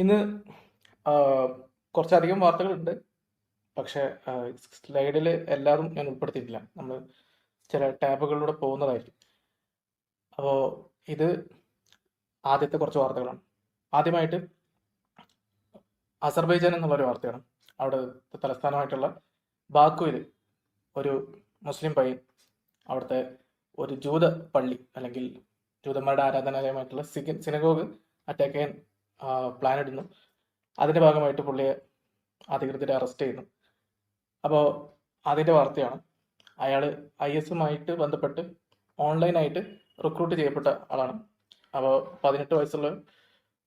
ഇന്ന് കുറച്ചധികം വാർത്തകളുണ്ട്. പക്ഷേ സ്ലൈഡിൽ എല്ലാതും ഞാൻ ഉൾപ്പെടുത്തിയിട്ടില്ല. നമ്മൾ ചില ടാബുകളിലൂടെ പോകുന്നതായിരിക്കും. അപ്പോൾ ഇത് ആദ്യത്തെ കുറച്ച് വാർത്തകളാണ്. ആദ്യമായിട്ട് അസർബൈജാൻ എന്നുള്ളൊരു വാർത്തയാണ്. അവിടെ തലസ്ഥാനമായിട്ടുള്ള ബാക്കുവിൽ ഒരു മുസ്ലിം പയ്യൻ അവിടുത്തെ ഒരു ജൂത പള്ളി അല്ലെങ്കിൽ ജൂതന്മാരുടെ ആരാധനാലയമായിട്ടുള്ള സിനഗോഗ് അറ്റാക്ക് ചെയ്യാൻ പ്ലാൻ ഇടുന്നു. അതിൻ്റെ ഭാഗമായിട്ട് പുള്ളിയെ അധികൃതരെ അറസ്റ്റ് ചെയ്യുന്നു. അപ്പോൾ അതിൻ്റെ വാർത്തയാണ്. അയാൾ IS ബന്ധപ്പെട്ട് ഓൺലൈനായിട്ട് റിക്രൂട്ട് ചെയ്യപ്പെട്ട ആളാണ്. അപ്പോൾ 18 വയസ്സുള്ള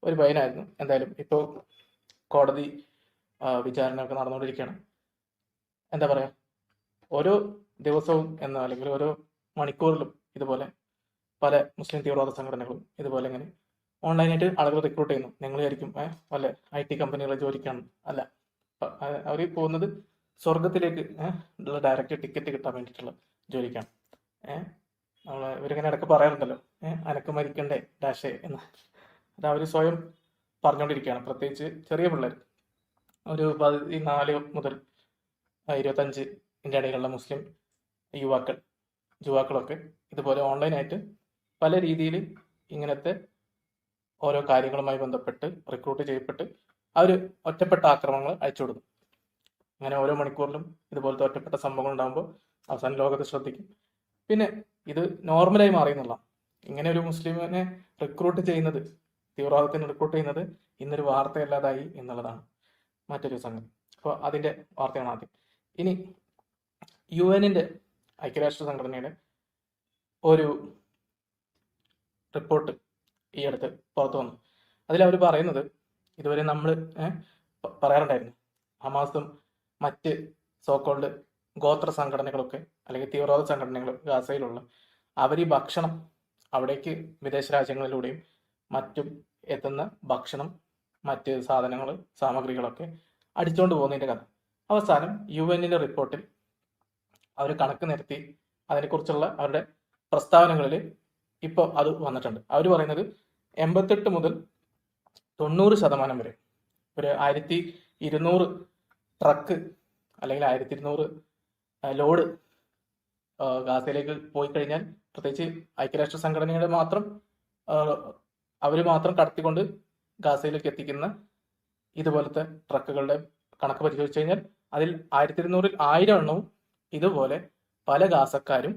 ഒരു പയ്യനായിരുന്നു. എന്തായാലും ഇപ്പോൾ കോടതി വിചാരണയൊക്കെ നടന്നുകൊണ്ടിരിക്കുകയാണ്. എന്താ പറയുക, ഓരോ ദിവസവും അല്ലെങ്കിൽ ഓരോ മണിക്കൂറിലും ഇതുപോലെ പല മുസ്ലിം തീവ്രവാദ സംഘടനകളും ഇതുപോലെ ഇങ്ങനെ ഓൺലൈനായിട്ട് ആളുകൾ റിക്രൂട്ട് ചെയ്യുന്നു. നിങ്ങൾ വിചാരിക്കും വല്ല IT കമ്പനികളെ ജോലിക്കാണ്. അല്ല, അവർ പോകുന്നത് സ്വർഗത്തിലേക്ക് ഉള്ള ഡയറക്റ്റ് ടിക്കറ്റ് കിട്ടാൻ വേണ്ടിയിട്ടുള്ള ജോലിക്കാണ്. ഇവരിങ്ങനെ ഇടയ്ക്ക് പറയാറുണ്ടല്ലോ, അനക്ക് മരിക്കണ്ടേ ഡാഷേ എന്ന്. അത് അവർ സ്വയം പറഞ്ഞുകൊണ്ടിരിക്കുകയാണ്. പ്രത്യേകിച്ച് ചെറിയ പിള്ളേർ, ഒരു 14 മുതൽ 25 ഇടയിലുള്ള മുസ്ലിം യുവാക്കളൊക്കെ ഇതുപോലെ ഓൺലൈനായിട്ട് പല രീതിയിൽ ഇങ്ങനത്തെ ഓരോ കാര്യങ്ങളുമായി ബന്ധപ്പെട്ട് റിക്രൂട്ട് ചെയ്യപ്പെട്ട് അവർ ഒറ്റപ്പെട്ട ആക്രമണങ്ങൾ അയച്ചുകൊടുക്കും. അങ്ങനെ ഓരോ മണിക്കൂറിലും ഇതുപോലത്തെ ഒറ്റപ്പെട്ട സംഭവങ്ങൾ ഉണ്ടാകുമ്പോൾ അവസാനം ലോകത്തെ ശ്രദ്ധിക്കും. പിന്നെ ഇത് നോർമലായി മാറിയെന്നുള്ള, ഇങ്ങനെ ഒരു മുസ്ലിമിനെ റിക്രൂട്ട് ചെയ്യുന്നത്, തീവ്രവാദത്തിന് റിക്രൂട്ട് ചെയ്യുന്നത് ഇന്നൊരു വാർത്തയല്ലാതായി എന്നുള്ളതാണ് മറ്റൊരു സംഗതി. അപ്പോൾ അതിൻ്റെ വാർത്തയാണ് ആദ്യം. ഇനി UN ഐക്യരാഷ്ട്ര സംഘടനയുടെ ഒരു റിപ്പോർട്ട് ഈ അടുത്ത് പുറത്തു വന്നു. അതിലവർ പറയുന്നത്, ഇതുവരെ നമ്മൾ പറയാറുണ്ടായിരുന്നു, ഹമാസും മറ്റ് സോക്കോൾഡ് ഗോത്ര സംഘടനകളൊക്കെ അല്ലെങ്കിൽ തീവ്രവാദ സംഘടനകൾ ഗാസയിലുള്ള അവർ ഈ ഭക്ഷണം അവിടേക്ക് വിദേശ രാജ്യങ്ങളിലൂടെയും മറ്റും എത്തുന്ന ഭക്ഷണം, മറ്റ് സാധനങ്ങൾ, സാമഗ്രികളൊക്കെ അടിച്ചുകൊണ്ട് പോകുന്നതിൻ്റെ കഥ. അവസാനം UN റിപ്പോർട്ടിൽ അവർ കണക്ക് നിരത്തി അതിനെക്കുറിച്ചുള്ള അവരുടെ പ്രസ്താവനകളിൽ ഇപ്പോൾ അത് വന്നിട്ടുണ്ട്. അവർ പറയുന്നത് 88 മുതൽ 90% വരെ, ഒരു 1200 ട്രക്ക് അല്ലെങ്കിൽ 1200 ലോഡ് ഗാസയിലേക്ക് പോയി കഴിഞ്ഞാൽ, പ്രത്യേകിച്ച് ഐക്യരാഷ്ട്ര സംഘടനയുടെ മാത്രം അവർ മാത്രം കടത്തിക്കൊണ്ട് ഗാസയിലേക്ക് എത്തിക്കുന്ന ഇതുപോലത്തെ ട്രക്കുകളുടെ കണക്ക് പരിശോധിച്ചു കഴിഞ്ഞാൽ അതിൽ 1200-ൽ 1000 എണ്ണവും ഇതുപോലെ പല ഗാസക്കാരും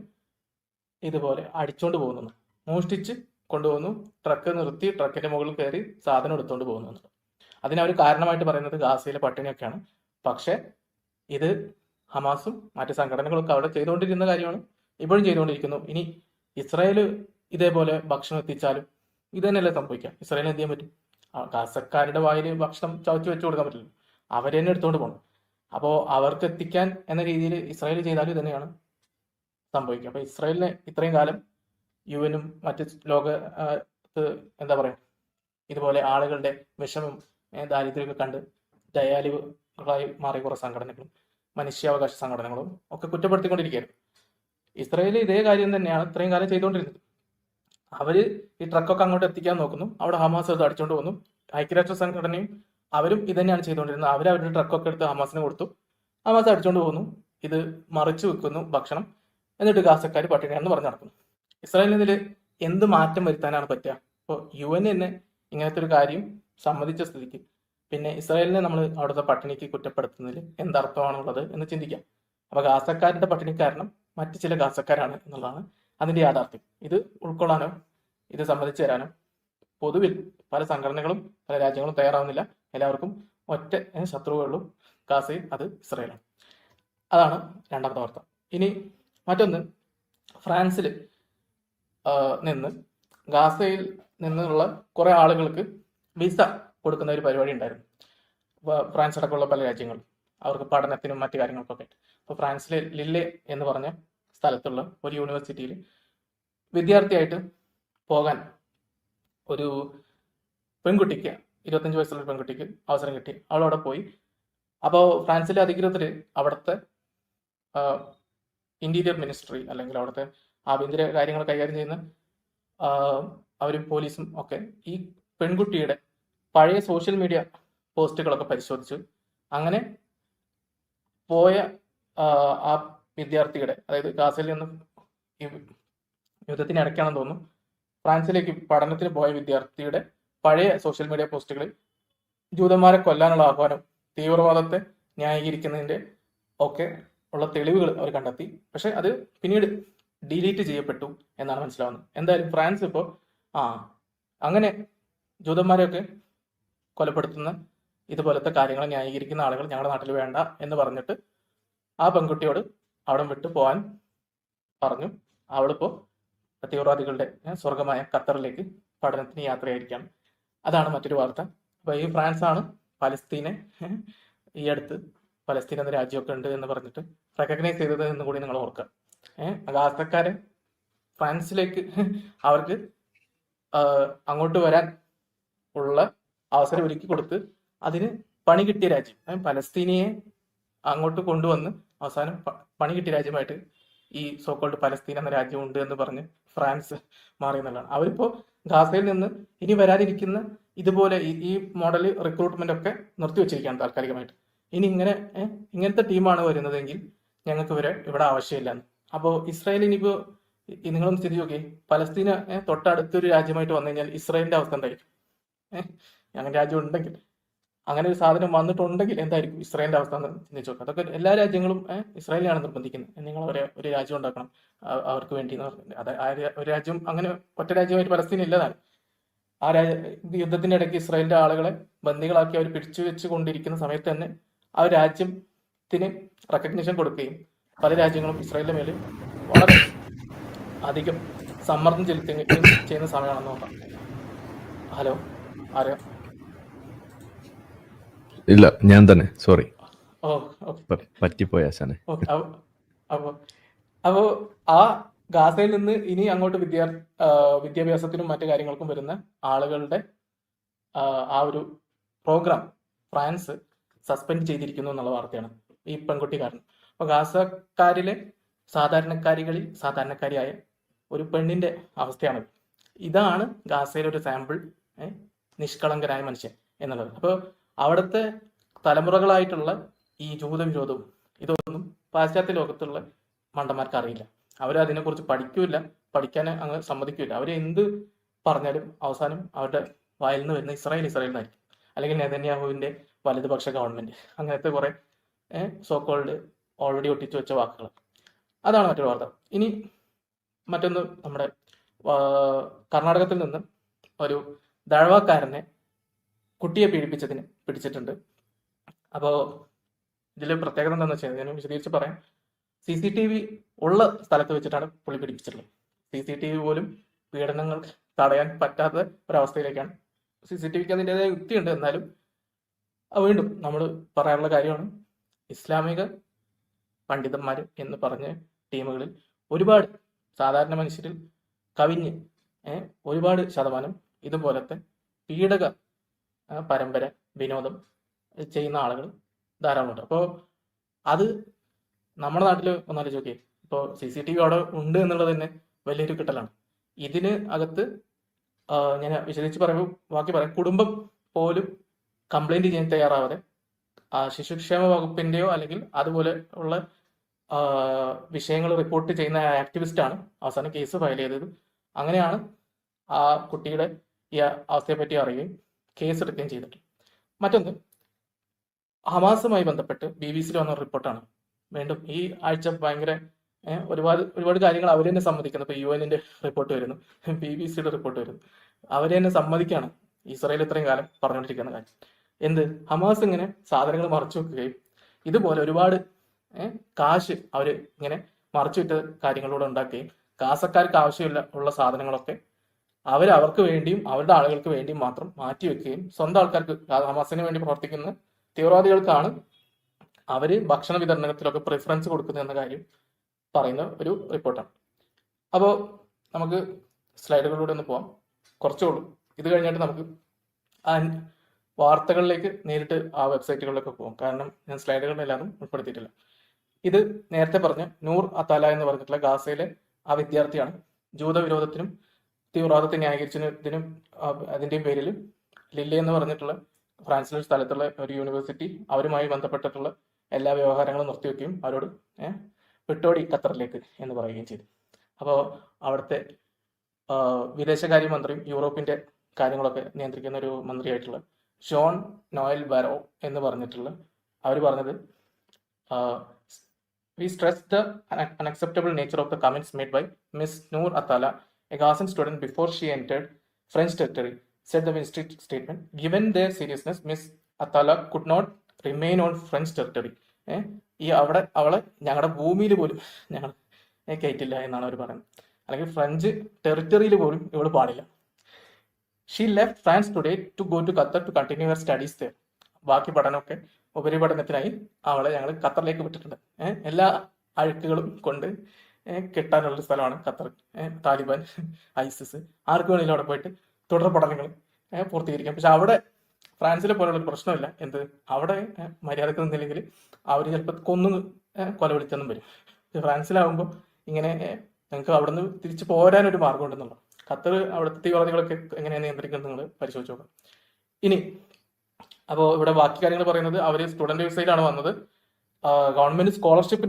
ഇതുപോലെ അടിച്ചുകൊണ്ട് പോകുന്നു, മോഷ്ടിച്ച് കൊണ്ടുപോകുന്നു, ട്രക്ക് നിർത്തി ട്രക്കിന്റെ മുകളിൽ കയറി സാധനം എടുത്തുകൊണ്ട് പോകുന്നു. അതിനവർ കാരണമായിട്ട് പറയുന്നത് ഗാസയിലെ പട്ടിണിയൊക്കെയാണ്. പക്ഷെ ഇത് ഹമാസും മറ്റ് സംഘടനകളൊക്കെ അവിടെ ചെയ്തുകൊണ്ടിരുന്ന കാര്യമാണ്, ഇപ്പോഴും ചെയ്തുകൊണ്ടിരിക്കുന്നു. ഇനി ഇസ്രായേൽ ഇതേപോലെ ഭക്ഷണം എത്തിച്ചാലും ഇത് തന്നെയല്ലേ സംഭവിക്കാം. ഇസ്രായേലിന് എന്ത് ചെയ്യാൻ പറ്റും? ഗാസക്കാരുടെ വായിൽ ഭക്ഷണം ചവച്ച് വെച്ച് കൊടുക്കാൻ പറ്റില്ല, അവർ തന്നെ എടുത്തുകൊണ്ട് പോകണം. അപ്പോൾ അവർക്ക് എത്തിക്കാൻ എന്ന രീതിയിൽ ഇസ്രായേൽ ചെയ്താലും ഇത് തന്നെയാണ് സംഭവിക്കുക. അപ്പോൾ ഇസ്രായേലിനെ ഇത്രയും കാലം UN മറ്റ് എന്താ പറയുക, ഇതുപോലെ ആളുകളുടെ വിഷമം, ദാരിദ്ര്യമൊക്കെ കണ്ട് ദയാലുകളായി മാറിയ കുറേ സംഘടനകളും മനുഷ്യാവകാശ സംഘടനകളും ഒക്കെ കുറ്റപ്പെടുത്തിക്കൊണ്ടിരിക്കുകയായിരുന്നു. ഇസ്രായേൽ ഇതേ കാര്യം തന്നെയാണ് ഇത്രയും കാലം ചെയ്തുകൊണ്ടിരുന്നത്. അവർ ഈ ട്രക്കൊക്കെ അങ്ങോട്ട് എത്തിക്കാൻ നോക്കുന്നു, അവിടെ ഹമാസ് അത് അടിച്ചുകൊണ്ട് പോകുന്നു. ഐക്യരാഷ്ട്ര സംഘടനയും അവരും ഇത് തന്നെയാണ് ചെയ്തുകൊണ്ടിരുന്നത്. അവരുടെ ട്രക്കൊക്കെ എടുത്ത് ഹമാസിന് കൊടുത്തു, ഹമാസ് അടിച്ചുകൊണ്ട് പോകുന്നു, ഇത് മറിച്ചു വെക്കുന്നു ഭക്ഷണം, എന്നിട്ട് ഗാസക്കാർ പട്ടിണിയാണെന്ന് പറഞ്ഞു നടക്കുന്നു. ഇസ്രായേലിന് എന്ത് മാറ്റം വരുത്താനാണ് പറ്റുക? ഇപ്പോൾ UN തന്നെ ഇങ്ങനത്തെ ഒരു കാര്യം സമ്മതിച്ച സ്ഥിതിക്ക് പിന്നെ ഇസ്രായേലിനെ നമ്മൾ അവിടുത്തെ പട്ടിണിക്ക് കുറ്റപ്പെടുത്തുന്നതിൽ എന്തർത്ഥമാണുള്ളത് എന്ന് ചിന്തിക്കാം. അപ്പോൾ ഗാസക്കാരുടെ പട്ടിണി കാരണം മറ്റ് ചില ഗാസക്കാരാണ് എന്നുള്ളതാണ് അതിൻ്റെ യാഥാർത്ഥ്യം. ഇത് ഉൾക്കൊള്ളാനോ ഇത് സമ്മതിച്ചു തരാനോ പൊതുവിൽ പല സംഘടനകളും പല രാജ്യങ്ങളും തയ്യാറാവുന്നില്ല. എല്ലാവർക്കും ഒറ്റ ശത്രുവുള്ളൂ ഗാസയിൽ, അത് ഇസ്രായേലാണ്. അതാണ് രണ്ടാമത്തെ വാർത്ത. ഇനി മറ്റൊന്ന്, ഫ്രാൻസിൽ നിന്ന് ഗാസയിൽ നിന്നുള്ള കുറേ ആളുകൾക്ക് വിസ കൊടുക്കുന്ന ഒരു പരിപാടി ഉണ്ടായിരുന്നു. ഫ്രാൻസ് അടക്കമുള്ള പല രാജ്യങ്ങളും അവർക്ക് പഠനത്തിനും മറ്റു കാര്യങ്ങൾക്കൊക്കെ. അപ്പോൾ ഫ്രാൻസിലെ ലില്ലെ എന്ന് പറഞ്ഞ സ്ഥലത്തുള്ള ഒരു യൂണിവേഴ്സിറ്റിയിൽ വിദ്യാർത്ഥിയായിട്ട് പോകാൻ ഒരു പെൺകുട്ടിക്ക്, 25 വയസ്സുള്ള പെൺകുട്ടിക്ക് അവസരം കിട്ടി. അവളവിടെ പോയി. അപ്പോൾ ഫ്രാൻസിലെ അധികൃതർ, അവിടുത്തെ ഇന്റീരിയർ മിനിസ്ട്രി അല്ലെങ്കിൽ അവിടുത്തെ ആഭ്യന്തര കാര്യങ്ങൾ കൈകാര്യം ചെയ്യുന്ന അവരും പോലീസും ഒക്കെ ഈ പെൺകുട്ടിയുടെ പഴയ സോഷ്യൽ മീഡിയ പോസ്റ്റുകളൊക്കെ പരിശോധിച്ചു. അങ്ങനെ പോയ ആ വിദ്യാർത്ഥിയുടെ, അതായത് ഗാസയിൽ നിന്ന് ഈ യുദ്ധത്തിനിടയ്ക്കാണെന്ന് തോന്നുന്നു ഫ്രാൻസിലേക്ക് പഠനത്തിന് പോയ വിദ്യാർത്ഥിയുടെ പഴയ സോഷ്യൽ മീഡിയ പോസ്റ്റുകളിൽ ജൂതന്മാരെ കൊല്ലാനുള്ള ആഹ്വാനം, തീവ്രവാദത്തെ ന്യായീകരിക്കുന്നതിൻ്റെ ഒക്കെ ഉള്ള തെളിവുകൾ അവർ കണ്ടെത്തി. പക്ഷെ അത് പിന്നീട് ഡിലീറ്റ് ചെയ്യപ്പെട്ടു എന്നാണ് മനസ്സിലാവുന്നത്. എന്തായാലും ഫ്രാൻസ് ഇപ്പോൾ അങ്ങനെ ജൂതന്മാരെയൊക്കെ കൊലപ്പെടുത്തുന്ന ഇതുപോലത്തെ കാര്യങ്ങൾ ന്യായീകരിക്കുന്ന ആളുകൾ ഞങ്ങളുടെ നാട്ടിൽ വേണ്ട എന്ന് പറഞ്ഞിട്ട് ആ പെൺകുട്ടിയോട് അവിടെ വിട്ടു പോകാൻ പറഞ്ഞു. അവളിപ്പോൾ തീവ്രവാദികളുടെ സ്വർഗമായ ഖത്തറിലേക്ക് പഠനത്തിന് യാത്രയായിരിക്കുകയാണ്. അതാണ് മറ്റൊരു വാർത്ത. അപ്പോൾ ഈ ഫ്രാൻസാണ് പലസ്തീനെ ഈ അടുത്ത് പലസ്തീൻ എന്ന രാജ്യമൊക്കെ ഉണ്ട് എന്ന് പറഞ്ഞിട്ട് റെക്കഗ്നൈസ് ചെയ്തത് എന്ന് കൂടി നിങ്ങൾ ഓർക്കുക. ഗാസക്കാരെ ഫ്രാൻസിലേക്ക് അവർക്ക് അങ്ങോട്ട് വരാൻ ഉള്ള അവസരം ഒരുക്കി കൊടുത്ത് അതിന് പണി കിട്ടിയ രാജ്യം, പലസ്തീനിയെ അങ്ങോട്ട് കൊണ്ടുവന്ന് അവസാനം പണി കിട്ടിയ രാജ്യമായിട്ട് ഈ സോക്കോൾഡ് പലസ്തീൻ എന്ന രാജ്യം ഉണ്ട് എന്ന് പറഞ്ഞ് ഫ്രാൻസ് മാറി എന്നുള്ളതാണ്. അവരിപ്പോ ഗാസയിൽ നിന്ന് ഇനി വരാതിരിക്കുന്ന ഇതുപോലെ ഈ മോഡൽ റിക്രൂട്ട്മെന്റ് ഒക്കെ നിർത്തിവെച്ചിരിക്കുകയാണ് താൽക്കാലികമായിട്ട്. ഇനി ഇങ്ങനത്തെ ടീമാണ് വരുന്നതെങ്കിൽ ഞങ്ങൾക്ക് ഇവിടെ ആവശ്യമില്ല. അപ്പോൾ ഇസ്രായേൽ ഇനിയിപ്പോ നിങ്ങളൊന്ന് സ്ഥിതി നോക്കി, പലസ്തീന തൊട്ടടുത്തൊരു രാജ്യമായിട്ട് വന്നു കഴിഞ്ഞാൽ ഇസ്രായേലിന്റെ അവസ്ഥ എന്തായിരിക്കും? അങ്ങനെ രാജ്യം ഉണ്ടെങ്കിൽ, അങ്ങനെ ഒരു സാധനം വന്നിട്ടുണ്ടെങ്കിൽ എന്തായിരിക്കും ഇസ്രായേലിന്റെ അവസ്ഥ എന്ന് ചിന്തിച്ചു നോക്കുക. അതൊക്കെ എല്ലാ രാജ്യങ്ങളും ഇസ്രായേലിനെയാണ് നിർബന്ധിക്കുന്നത്. നിങ്ങൾ ഒരു രാജ്യം ഉണ്ടാക്കണം അവർക്ക് വേണ്ടി എന്ന് പറഞ്ഞിട്ട്. അത് ഒരു രാജ്യം, അങ്ങനെ ഒറ്റ രാജ്യമായിട്ട് പലസ്തീൻ ഇല്ലതാണ്. ആ യുദ്ധത്തിന്റെ ഇടയ്ക്ക് ഇസ്രായേലിന്റെ ആളുകളെ ബന്ദികളാക്കി അവർ പിടിച്ചു വെച്ച് കൊണ്ടിരിക്കുന്ന സമയത്ത് തന്നെ ആ രാജ്യത്തിന് റെക്കഗ്നിഷൻ കൊടുക്കുകയും പല രാജ്യങ്ങളും ഇസ്രായേലിന്റെ മേൽ വളരെ അധികം സമ്മർദ്ദം ചെലുത്തുകയും ചെയ്യുന്ന സമയമാണെന്ന് നോക്കാം. ഹലോ, ആരെയോ? ഇല്ല, ഞാൻ തന്നെ, സോറി. ഓ, ഓക്കെ. പറ്റിപ്പോയ ആശാനെ. അപ്പോ ആ ഗാസയിൽ നിന്ന് ഇനി അങ്ങോട്ട് വിദ്യാഭ്യാസത്തിനും മറ്റു കാര്യങ്ങൾക്കും വരുന്ന ആളുകളുടെ ആ ഒരു പ്രോഗ്രാം ഫ്രാൻസ് സസ്പെൻഡ് ചെയ്തിരിക്കുന്നു എന്നുള്ള വാർത്തയാണ് ഈ പെൺകുട്ടി കാരണം. അപ്പൊ ഗാസക്കാരിലെ സാധാരണക്കാരികളിൽ സാധാരണക്കാരിയായ ഒരു പെണ്ണിന്റെ അവസ്ഥയാണ്. ഇതാണ് ഗാസയിലെ ഒരു സാമ്പിൾ നിഷ്കളങ്കനായ മനുഷ്യൻ എന്നുള്ളത്. അപ്പോൾ അവിടുത്തെ തലമുറകളായിട്ടുള്ള ഈ ജൂതവിരോധവും ഇതൊന്നും പാശ്ചാത്യ ലോകത്തുള്ള മണ്ടന്മാർക്ക് അറിയില്ല. അവരതിനെക്കുറിച്ച് പഠിക്കൂല, പഠിക്കാൻ അങ്ങ് സമ്മതിക്കൂല. അവർ എന്ത് പറഞ്ഞാലും അവസാനം അവരുടെ വായിൽ നിന്ന് വരുന്ന ഇസ്രായേൽ എന്നായിരിക്കും, അല്ലെങ്കിൽ നെതന്യാഹുവിന്റെ വലതുപക്ഷ ഗവൺമെന്റ്, അങ്ങനത്തെ കുറെ സോക്കോൾഡ് ഓൾറെഡി ഒട്ടിച്ചു വെച്ച വാക്കുകൾ. അതാണ് മറ്റൊരു വാർത്ത. ഇനി മറ്റൊന്ന്, നമ്മുടെ കർണാടകത്തിൽ നിന്ന് ഒരു ദഴവാക്കാരനെ കുട്ടിയെ പീഡിപ്പിച്ചതിന് പിടിച്ചിട്ടുണ്ട്. അപ്പോൾ ഇതിൽ പ്രത്യേകത എന്താണെന്ന് വെച്ചാൽ ഞാൻ വിശദീകരിച്ച് പറയാം. CCTV ഉള്ള സ്ഥലത്ത് വെച്ചിട്ടാണ് പുള്ളി പിടിപ്പിച്ചിട്ടുള്ളത്. CCTV പോലും പീഡനങ്ങൾ തടയാൻ പറ്റാത്ത ഒരവസ്ഥയിലേക്കാണ്. CCTVക്ക് അതിൻ്റെതായ യുക്തിയുണ്ട്, എന്നാലും വീണ്ടും നമ്മൾ പറയാനുള്ള കാര്യമാണ്, ഇസ്ലാമിക പണ്ഡിതന്മാർ എന്ന് പറഞ്ഞ ടീമുകളിൽ ഒരുപാട് സാധാരണ മനുഷ്യരിൽ കവിഞ്ഞ് ഒരുപാട് ശതമാനം ഇതുപോലത്തെ പീഡക പരമ്പര വിനോദം ചെയ്യുന്ന ആളുകൾ ധാരാളമുണ്ട്. അപ്പോൾ അത് നമ്മുടെ നാട്ടിൽ ഒന്നാലോചിച്ച് നോക്കിയേ. ഇപ്പോൾ CCTV അവിടെ ഉണ്ട് എന്നുള്ളത് തന്നെ വലിയൊരു കിട്ടലാണ്. ഇതിന് അകത്ത് ഞാൻ വിശദീകരിച്ച് ബാക്കി പറയാം. കുടുംബം പോലും കംപ്ലൈന്റ് ചെയ്യാൻ തയ്യാറാവാതെ ശിശുക്ഷേമ വകുപ്പിന്റെയോ അല്ലെങ്കിൽ അതുപോലെ ഉള്ള വിഷയങ്ങൾ റിപ്പോർട്ട് ചെയ്യുന്ന ആക്ടിവിസ്റ്റാണ് അവസാനം കേസ് ഫയൽ ചെയ്തത്. അങ്ങനെയാണ് ആ കുട്ടിയുടെ ഈ അവസ്ഥയെപ്പറ്റി അറിയുകയും കേസ് എടുക്കുകയും ചെയ്തിട്ട്. മറ്റൊന്ന്, ഹമാസുമായി ബന്ധപ്പെട്ട് BBC വന്ന റിപ്പോർട്ടാണ്. വീണ്ടും ഈ ആഴ്ച ഭയങ്കര ഒരുപാട് കാര്യങ്ങൾ അവർ തന്നെ സമ്മതിക്കുന്നു. ഇപ്പൊ UN റിപ്പോർട്ട് വരുന്നു, BBC റിപ്പോർട്ട് വരുന്നു. അവർ തന്നെ സമ്മതിക്കാണ് ഇസ്രായേൽ ഇത്രയും കാലം പറഞ്ഞുകൊണ്ടിരിക്കുന്ന കാര്യം. എന്ത്, ഹമാസ് ഇങ്ങനെ സാധനങ്ങൾ മറച്ചു വെക്കുകയും ഇതുപോലെ ഒരുപാട് കാശ് അവർ ഇങ്ങനെ മറച്ചു വിറ്റ കാര്യങ്ങളിലൂടെ ഉണ്ടാക്കുകയും ഗാസക്കാർക്ക് ആവശ്യമില്ല ഉള്ള സാധനങ്ങളൊക്കെ അവർക്ക് വേണ്ടിയും അവരുടെ ആളുകൾക്ക് വേണ്ടിയും മാത്രം മാറ്റിവെക്കുകയും സ്വന്തം ആൾക്കാർക്ക്, ഹമാസിന് വേണ്ടി പ്രവർത്തിക്കുന്ന തീവ്രവാദികൾക്കാണ് അവര് ഭക്ഷണ വിതരണത്തിലൊക്കെ പ്രിഫറൻസ് കൊടുക്കുന്നത് എന്ന കാര്യം പറയുന്ന ഒരു റിപ്പോർട്ടാണ്. അപ്പോൾ നമുക്ക് സ്ലൈഡുകളിലൂടെ ഒന്ന് പോവാം. കുറച്ചേ ഉള്ളൂ. ഇത് കഴിഞ്ഞിട്ട് നമുക്ക് ആ വാർത്തകളിലേക്ക് നേരിട്ട് ആ വെബ്സൈറ്റുകളിലൊക്കെ പോകാം. കാരണം ഞാൻ സ്ലൈഡുകളിലെല്ലാതും ഉൾപ്പെടുത്തിയിട്ടില്ല. ഇത് നേരത്തെ പറഞ്ഞ നൂർ അത്താല എന്ന് പറഞ്ഞിട്ടുള്ള ഗാസയിലെ ആ വിദ്യാർത്ഥിയാണ്. ജൂതവിരോധത്തിനും തീവ്രവാദത്തെ ന്യായീകരിച്ചതിനും അതിൻ്റെയും പേരിൽ ലില്ലെ എന്ന് പറഞ്ഞിട്ടുള്ള ഫ്രാൻസിലെ ഒരു സ്ഥലത്തുള്ള ഒരു യൂണിവേഴ്സിറ്റി അവരുമായി ബന്ധപ്പെട്ടിട്ടുള്ള എല്ലാ വ്യവഹാരങ്ങളും നിർത്തിവെക്കുകയും അവരോട് വിട്ടോടി ഖത്തറിലേക്ക് എന്ന് പറയുകയും ചെയ്തു. അപ്പോൾ അവിടുത്തെ വിദേശകാര്യമന്ത്രിയും യൂറോപ്പിന്റെ കാര്യങ്ങളൊക്കെ നിയന്ത്രിക്കുന്ന ഒരു മന്ത്രിയായിട്ടുള്ള ഷോൺ നോയൽ ബാരോ എന്ന് പറഞ്ഞിട്ടുള്ള അവർ പറഞ്ഞത് we stress the unacceptable nature of the comments made by Miss Noor Atala, a Gazan student before she entered French territory, said the ministry statement. Given their seriousness, Miss Atala could not remain on French territory. ഈ അവളെ ഞങ്ങളുടെ ഭൂമിയിൽ പോലും ഞങ്ങൾ കയറ്റില്ല എന്നാണ് അവർ പറയുന്നത്. അല്ലെങ്കിൽ French ടെറിട്ടറിയിൽ പോലും ഇവള് പാടില്ല. She left France today to go to Qatar to continue her studies there. ബാക്കി പഠനമൊക്കെ ഉപരിപഠനത്തിനായി അവളെ ഞങ്ങൾ ഖത്തറിലേക്ക് വിട്ടിട്ടുണ്ട്. എല്ലാ അഴുക്കുകളും കൊണ്ട് കെട്ടാനുള്ള സ്ഥലമാണ് ഖത്തർ. താലിബാൻ, ഐസിസ് ആർക്ക് വേണമെങ്കിലും അവിടെ പോയിട്ട് തുടർ പഠനങ്ങൾ പൂർത്തീകരിക്കാം. പക്ഷെ അവിടെ ഫ്രാൻസിലെ പോലുള്ള ഒരു പ്രശ്നമില്ല. എന്ത്, അവിടെ മര്യാദക്ക് നിന്നില്ലെങ്കിൽ അവർ ചിലപ്പോൾ കൊല വിളിച്ചെന്നും വരും. ഫ്രാൻസിലാവുമ്പോൾ ഇങ്ങനെ നിങ്ങൾക്ക് അവിടെ നിന്ന് തിരിച്ചു പോരാനൊരു മാർഗം ഉണ്ടെന്നുള്ള. ഖത്തർ അവിടുത്തെ തീവ്രവാദികളൊക്കെ എങ്ങനെയാണ് നിയന്ത്രിക്കുന്നത് നിങ്ങൾ പരിശോധിച്ച് നോക്കാം. ഇനി അപ്പോൾ ഇവിടെ ബാക്കി കാര്യങ്ങൾ പറയുന്നത് അവർ സ്റ്റുഡന്റ് വിസയിലാണ് വന്നത്. ഗവൺമെന്റ് സ്കോളർഷിപ്പ്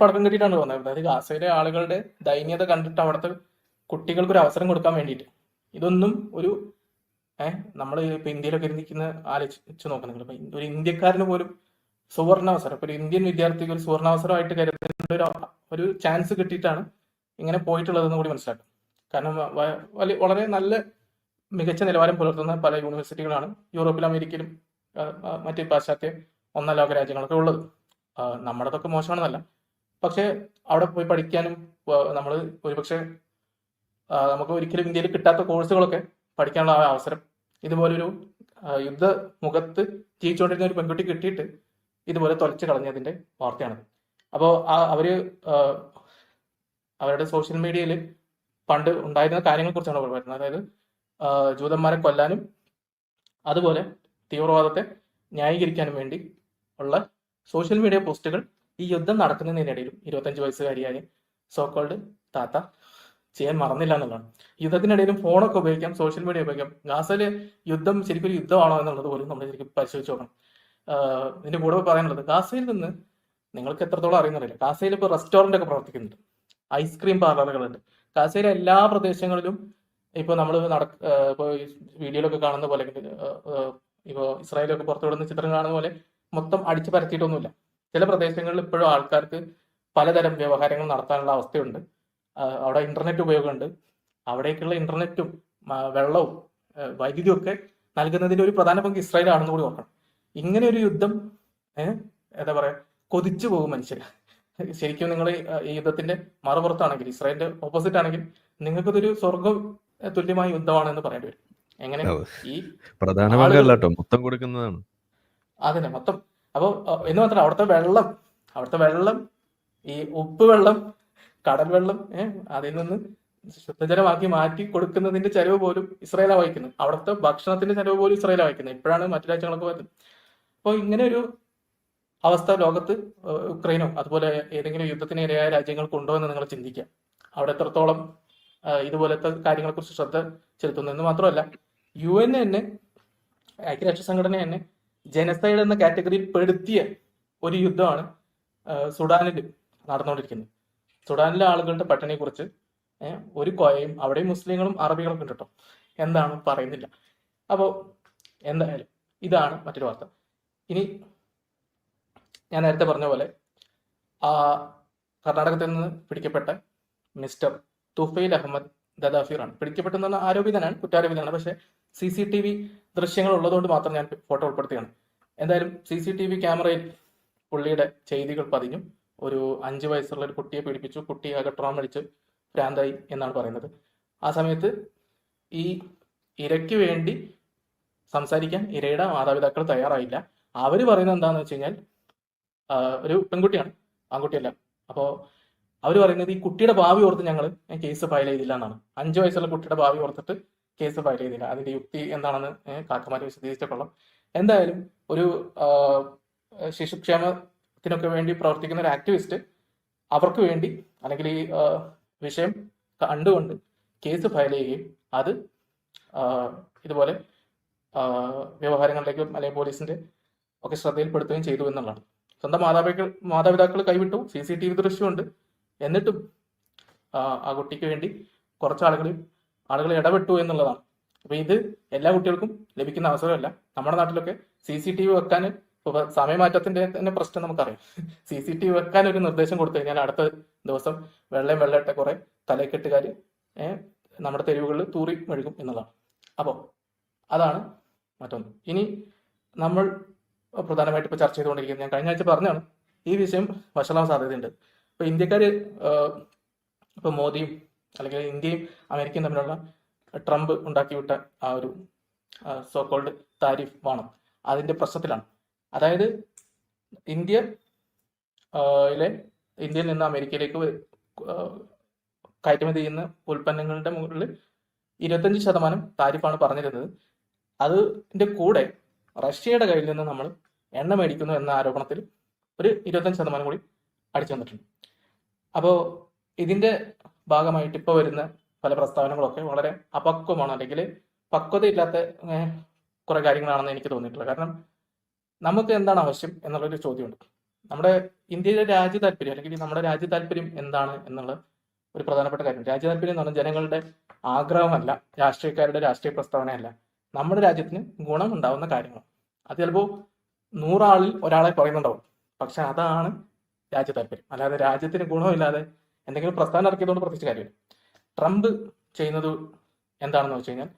അടക്കം കിട്ടിയിട്ടാണ് വന്നത്. അതായത് ഗാസയിലെ ആളുകളുടെ ദൈന്യത കണ്ടിട്ട് അവിടുത്തെ കുട്ടികൾക്ക് ഒരു അവസരം കൊടുക്കാൻ വേണ്ടിയിട്ട്. ഇതൊന്നും ഒരു നമ്മൾ ഇപ്പൊ ഇന്ത്യയിലൊക്കെ ഇരിക്കുന്ന ആലോചിച്ച് നോക്കണം. ഒരു ഇന്ത്യക്കാരന് പോലും സുവർണാവസരം, ഇപ്പൊ ഒരു ഇന്ത്യൻ വിദ്യാർത്ഥിക്ക് ഒരു സുവർണാവസരമായിട്ട് കരുതുന്ന ഒരു ചാൻസ് കിട്ടിയിട്ടാണ് ഇങ്ങനെ പോയിട്ടുള്ളതെന്ന് കൂടി മനസ്സിലാക്കാം. കാരണം വളരെ നല്ല മികച്ച നിലവാരം പുലർത്തുന്ന പല യൂണിവേഴ്സിറ്റികളാണ് യൂറോപ്പിലും അമേരിക്കയിലും മറ്റ് പാശ്ചാത്യ ഒന്നാം ലോക രാജ്യങ്ങളൊക്കെ ഉള്ളത്. നമ്മുടെതൊക്കെ മോശമാണെന്നല്ല, പക്ഷെ അവിടെ പോയി പഠിക്കാനും നമ്മൾ ഒരുപക്ഷെ നമുക്ക് ഒരിക്കലും ഇന്ത്യയിൽ കിട്ടാത്ത കോഴ്സുകളൊക്കെ പഠിക്കാനുള്ള ആ അവസരം ഇതുപോലൊരു യുദ്ധ മുഖത്ത് ജീവിച്ചുകൊണ്ടിരുന്ന ഒരു പെൺകുട്ടി കിട്ടിയിട്ട് ഇതുപോലെ തൊലച്ച് കളഞ്ഞതിന്റെ വാർത്തയാണ്. അപ്പോൾ അവരുടെ സോഷ്യൽ മീഡിയയിൽ പണ്ട് ഉണ്ടായിരുന്ന കാര്യങ്ങളെ കുറിച്ചാണ് പറയുന്നത്. അതായത് ജൂതന്മാരെ കൊല്ലാനും അതുപോലെ തീവ്രവാദത്തെ ന്യായീകരിക്കാനും വേണ്ടി ഉള്ള സോഷ്യൽ മീഡിയ പോസ്റ്റുകൾ ഈ യുദ്ധം നടക്കുന്നതിനിടയിലും 25 വയസ്സുകാരിയായ സോക്കോൾഡ് താത്ത ചെയ്യാൻ മറന്നില്ല എന്നുള്ളതാണ്. യുദ്ധത്തിനിടയിലും ഫോണൊക്കെ ഉപയോഗിക്കാം, സോഷ്യൽ മീഡിയ ഉപയോഗിക്കാം. ഗാസയിലെ യുദ്ധം ശരിക്കും ഒരു യുദ്ധമാണോ എന്നുള്ളത് പോലും നമ്മൾ ശരിക്കും പരിശോധിച്ച് നോക്കണം. ഇതിന്റെ കൂടെ പറയാനുള്ളത്, ഗാസയിൽ നിന്ന് നിങ്ങൾക്ക് എത്രത്തോളം അറിയുന്നില്ല, ഗാസയിൽ ഇപ്പോൾ റെസ്റ്റോറന്റ് ഒക്കെ പ്രവർത്തിക്കുന്നുണ്ട്, ഐസ്ക്രീം പാർലറുകളുണ്ട്. ഗാസയിലെ എല്ലാ പ്രദേശങ്ങളിലും ഇപ്പോൾ നമ്മൾ ഇപ്പോൾ വീഡിയോയിലൊക്കെ കാണുന്ന പോലെ, ഇപ്പോൾ ഇസ്രായേലൊക്കെ പുറത്തുവിടുന്ന ചിത്രം കാണുന്ന പോലെ മൊത്തം അടിച്ചു പരത്തിയിട്ടൊന്നുമില്ല. ചില പ്രദേശങ്ങളിൽ ഇപ്പോഴും ആൾക്കാർക്ക് പലതരം വ്യവഹാരങ്ങൾ നടത്താനുള്ള അവസ്ഥയുണ്ട്. അവിടെ ഇന്റർനെറ്റ് ഉപയോഗമുണ്ട്. അവിടേക്കുള്ള ഇന്റർനെറ്റും വെള്ളവും വൈദ്യുതിയും ഒക്കെ നൽകുന്നതിന്റെ ഒരു പ്രധാന പങ്ക് ഇസ്രായേലാണെന്ന് കൂടി ഓർക്കണം. ഇങ്ങനെ ഒരു യുദ്ധം എന്താ പറയാ, കൊതിച്ചു പോകും മനുഷ്യര്. ശരിക്കും നിങ്ങൾ ഈ യുദ്ധത്തിന്റെ മറുപുറത്താണെങ്കിൽ, ഇസ്രായേലിന്റെ ഓപ്പോസിറ്റ് ആണെങ്കിൽ, നിങ്ങൾക്കതൊരു സ്വർഗം തുല്യമായ യുദ്ധമാണ് എന്ന് പറയേണ്ടി വരും. എങ്ങനെ ഈ മൊത്തം കൊടുക്കുന്നതാണ് അതിനെ മൊത്തം. അപ്പൊ എന്ന് മാത്രമല്ല, അവിടുത്തെ വെള്ളം ഈ ഉപ്പ് വെള്ളം, കടൽ വെള്ളം അതിൽ നിന്ന് ശുദ്ധജലമാക്കി മാറ്റി കൊടുക്കുന്നതിന്റെ ചെലവ് പോലും ഇസ്രായേലാണ് വഹിക്കുന്നത്. അവിടുത്തെ ഭക്ഷണത്തിന്റെ ചെലവ് പോലും ഇസ്രായേലാണ് വഹിക്കുന്നത്. ഇപ്പോഴാണ് മറ്റു രാജ്യങ്ങളൊക്കെ വരുന്നത്. അപ്പോൾ ഇങ്ങനെ ഒരു അവസ്ഥ ലോകത്ത് ഉക്രൈനോ അതുപോലെ ഏതെങ്കിലും യുദ്ധത്തിന് ഇരയായ രാജ്യങ്ങൾക്കുണ്ടോ എന്ന് നിങ്ങൾ ചിന്തിക്കുക. അവിടെ എത്രത്തോളം ഇതുപോലത്തെ കാര്യങ്ങളെ കുറിച്ച് ശ്രദ്ധ ചെലുത്തുന്നു എന്ന് മാത്രമല്ല, UN തന്നെ, ഐക്യരാഷ്ട്ര സംഘടന തന്നെ ജനസൈഡ് എന്ന കാറ്റഗറിയിൽ പെടുത്തിയ ഒരു യുദ്ധമാണ് സുഡാനിൽ നടന്നുകൊണ്ടിരിക്കുന്നത്. സുഡാനിലെ ആളുകളുടെ പട്ടിണിയെ കുറിച്ച് ഒരു കോയയും, അവിടെയും മുസ്ലിങ്ങളും അറബികളൊക്കെ ഉണ്ട് കേട്ടോ, എന്താണ് പറയുന്നില്ല. അപ്പോൾ എന്തായാലും ഇതാണ് മറ്റൊരു വാർത്ത. ഇനി ഞാൻ നേരത്തെ പറഞ്ഞ പോലെ കർണാടകത്തിൽ നിന്ന് പിടിക്കപ്പെട്ട മിസ്റ്റർ തുഫൈൽ അഹമ്മദ് ദദാഫീറാണ് പിടിക്കപ്പെട്ടെന്ന് പറഞ്ഞാൽ ആരോപിതനാണ്, കുറ്റാരോപിതനാണ്. പക്ഷേ CCTV ദൃശ്യങ്ങൾ ഉള്ളതുകൊണ്ട് മാത്രം ഞാൻ ഫോട്ടോ ഉൾപ്പെടുത്തുകയാണ്. എന്തായാലും CCTV ക്യാമറയിൽ പുള്ളിയുടെ ചെയ്തികൾ പതിഞ്ഞു. ഒരു 5 വയസ്സുള്ള ഒരു കുട്ടിയെ പീഡിപ്പിച്ചു, കുട്ടി അകട്രോം അടിച്ച് ഭ്രാന്തായി എന്നാണ് പറയുന്നത്. ആ സമയത്ത് ഈ ഇരയ്ക്ക് വേണ്ടി സംസാരിക്കാൻ ഇരയുടെ മാതാപിതാക്കൾ തയ്യാറായില്ല. അവര് പറയുന്നത് എന്താണെന്ന് വെച്ച് കഴിഞ്ഞാൽ, ഒരു പെൺകുട്ടിയാണ്, ആൺകുട്ടിയല്ല. അപ്പോൾ അവർ പറയുന്നത് ഈ കുട്ടിയുടെ ഭാവി ഓർത്ത് ഞങ്ങൾ കേസ് ഫയൽ ചെയ്തില്ല എന്നാണ്. 5 വയസ്സുള്ള കുട്ടിയുടെ ഭാവി ഓർത്തിട്ട് കേസ് ഫയൽ ചെയ്തില്ല. അതിന്റെ യുക്തി എന്താണെന്ന് കാക്കമാര് വിശദീകരിച്ചിട്ടുള്ള. എന്തായാലും ഒരു ശിശുക്ഷേമത്തിനൊക്കെ വേണ്ടി പ്രവർത്തിക്കുന്ന ഒരു ആക്ടിവിസ്റ്റ് അവർക്ക് വേണ്ടി, അല്ലെങ്കിൽ ഈ വിഷയം കണ്ടുകൊണ്ട് കേസ് ഫയൽ ചെയ്യുകയും അത് ഇതുപോലെ വ്യവഹാരങ്ങളിലേക്കും അല്ലെങ്കിൽ പോലീസിന്റെ ഒക്കെ ശ്രദ്ധയിൽപ്പെടുത്തുകയും ചെയ്തു എന്നുള്ളതാണ്. സ്വന്തം മാതാപിതാക്കൾ കൈവിട്ടു, CCTV ദൃശ്യമുണ്ട്, എന്നിട്ടും ആ കുട്ടിക്ക് വേണ്ടി കുറച്ച് ആളുകൾ ഇടപെട്ടു എന്നുള്ളതാണ്. അപ്പൊ ഇത് എല്ലാ കുട്ടികൾക്കും ലഭിക്കുന്ന അവസരമല്ല. നമ്മുടെ നാട്ടിലൊക്കെ CCTV വെക്കാൻ ഇപ്പൊ സമയമാറ്റത്തിന്റെ തന്നെ പ്രശ്നം നമുക്കറിയാം. CCTV വെക്കാൻ ഒരു നിർദ്ദേശം കൊടുത്തു കഴിഞ്ഞാൽ അടുത്ത ദിവസം വെള്ളയിട്ട കുറെ തലക്കെട്ടുകാർ നമ്മുടെ തെരുവുകളിൽ തൂറി മെഴുകും എന്നുള്ളതാണ്. അപ്പോൾ അതാണ് മറ്റൊന്ന്. ഇനി നമ്മൾ പ്രധാനമായിട്ട് ഇപ്പോൾ ചർച്ച ചെയ്തുകൊണ്ടിരിക്കുന്നത്, ഞാൻ കഴിഞ്ഞ ആഴ്ച പറഞ്ഞാണ്, ഈ വിഷയം വഷളാൻ സാധ്യതയുണ്ട്. ഇപ്പോൾ ഇന്ത്യക്കാർ ഇപ്പോൾ മോദിയും അല്ലെങ്കിൽ ഇന്ത്യയും അമേരിക്കയും തമ്മിലുള്ള ട്രംപ് ഉണ്ടാക്കിവിട്ട ആ ഒരു സോക്കോൾഡ് താരിഫ് വേണം, അതിന്റെ പ്രശ്നത്തിലാണ്. അതായത് ഇന്ത്യയിൽ നിന്ന് അമേരിക്കയിലേക്ക് കയറ്റുമതി ചെയ്യുന്ന ഉൽപ്പന്നങ്ങളുടെ മുകളിൽ 25% താരിഫാണ് പറഞ്ഞിരുന്നത്. അതിന്റെ കൂടെ റഷ്യയുടെ കയ്യിൽ നിന്ന് നമ്മൾ എണ്ണ മേടിക്കുന്നു എന്ന ആരോപണത്തിൽ ഒരു 25% കൂടി അടിച്ചു വന്നിട്ടുണ്ട്. അപ്പോൾ ഇതിന്റെ ഭാഗമായിട്ട് ഇപ്പോൾ വരുന്ന പല പ്രസ്താവനകളൊക്കെ വളരെ അപക്വമാണ്, അല്ലെങ്കിൽ പക്വതയില്ലാത്ത കുറെ കാര്യങ്ങളാണെന്ന് എനിക്ക് തോന്നിയിട്ടുള്ളത്. കാരണം നമുക്ക് എന്താണ് ആവശ്യം എന്നുള്ളൊരു ചോദ്യമുണ്ട്. നമ്മുടെ ഇന്ത്യയിലെ രാജ്യ താല്പര്യം അല്ലെങ്കിൽ നമ്മുടെ രാജ്യ താല്പര്യം എന്താണ് എന്നുള്ള ഒരു പ്രധാനപ്പെട്ട കാര്യം. രാജ്യ താല്പര്യം എന്ന് പറഞ്ഞാൽ ജനങ്ങളുടെ ആഗ്രഹമല്ല, രാഷ്ട്രീയക്കാരുടെ രാഷ്ട്രീയ പ്രസ്താവനയല്ല, നമ്മുടെ രാജ്യത്തിന് ഗുണമുണ്ടാവുന്ന കാര്യങ്ങൾ. അത് ചിലപ്പോൾ 100 ആളിൽ ഒരാളെ പറയുന്നുണ്ടാവും, പക്ഷെ അതാണ് രാജ്യ താല്പര്യം. അല്ലാതെ രാജ്യത്തിന് ഗുണമില്ലാതെ എന്തെങ്കിലും പ്രസ്താവന ഇറക്കിയതുകൊണ്ട് പ്രത്യേകിച്ച് കാര്യമില്ല. ട്രംപ് ചെയ്യുന്നത് എന്താണെന്ന് വെച്ച് കഴിഞ്ഞാൽ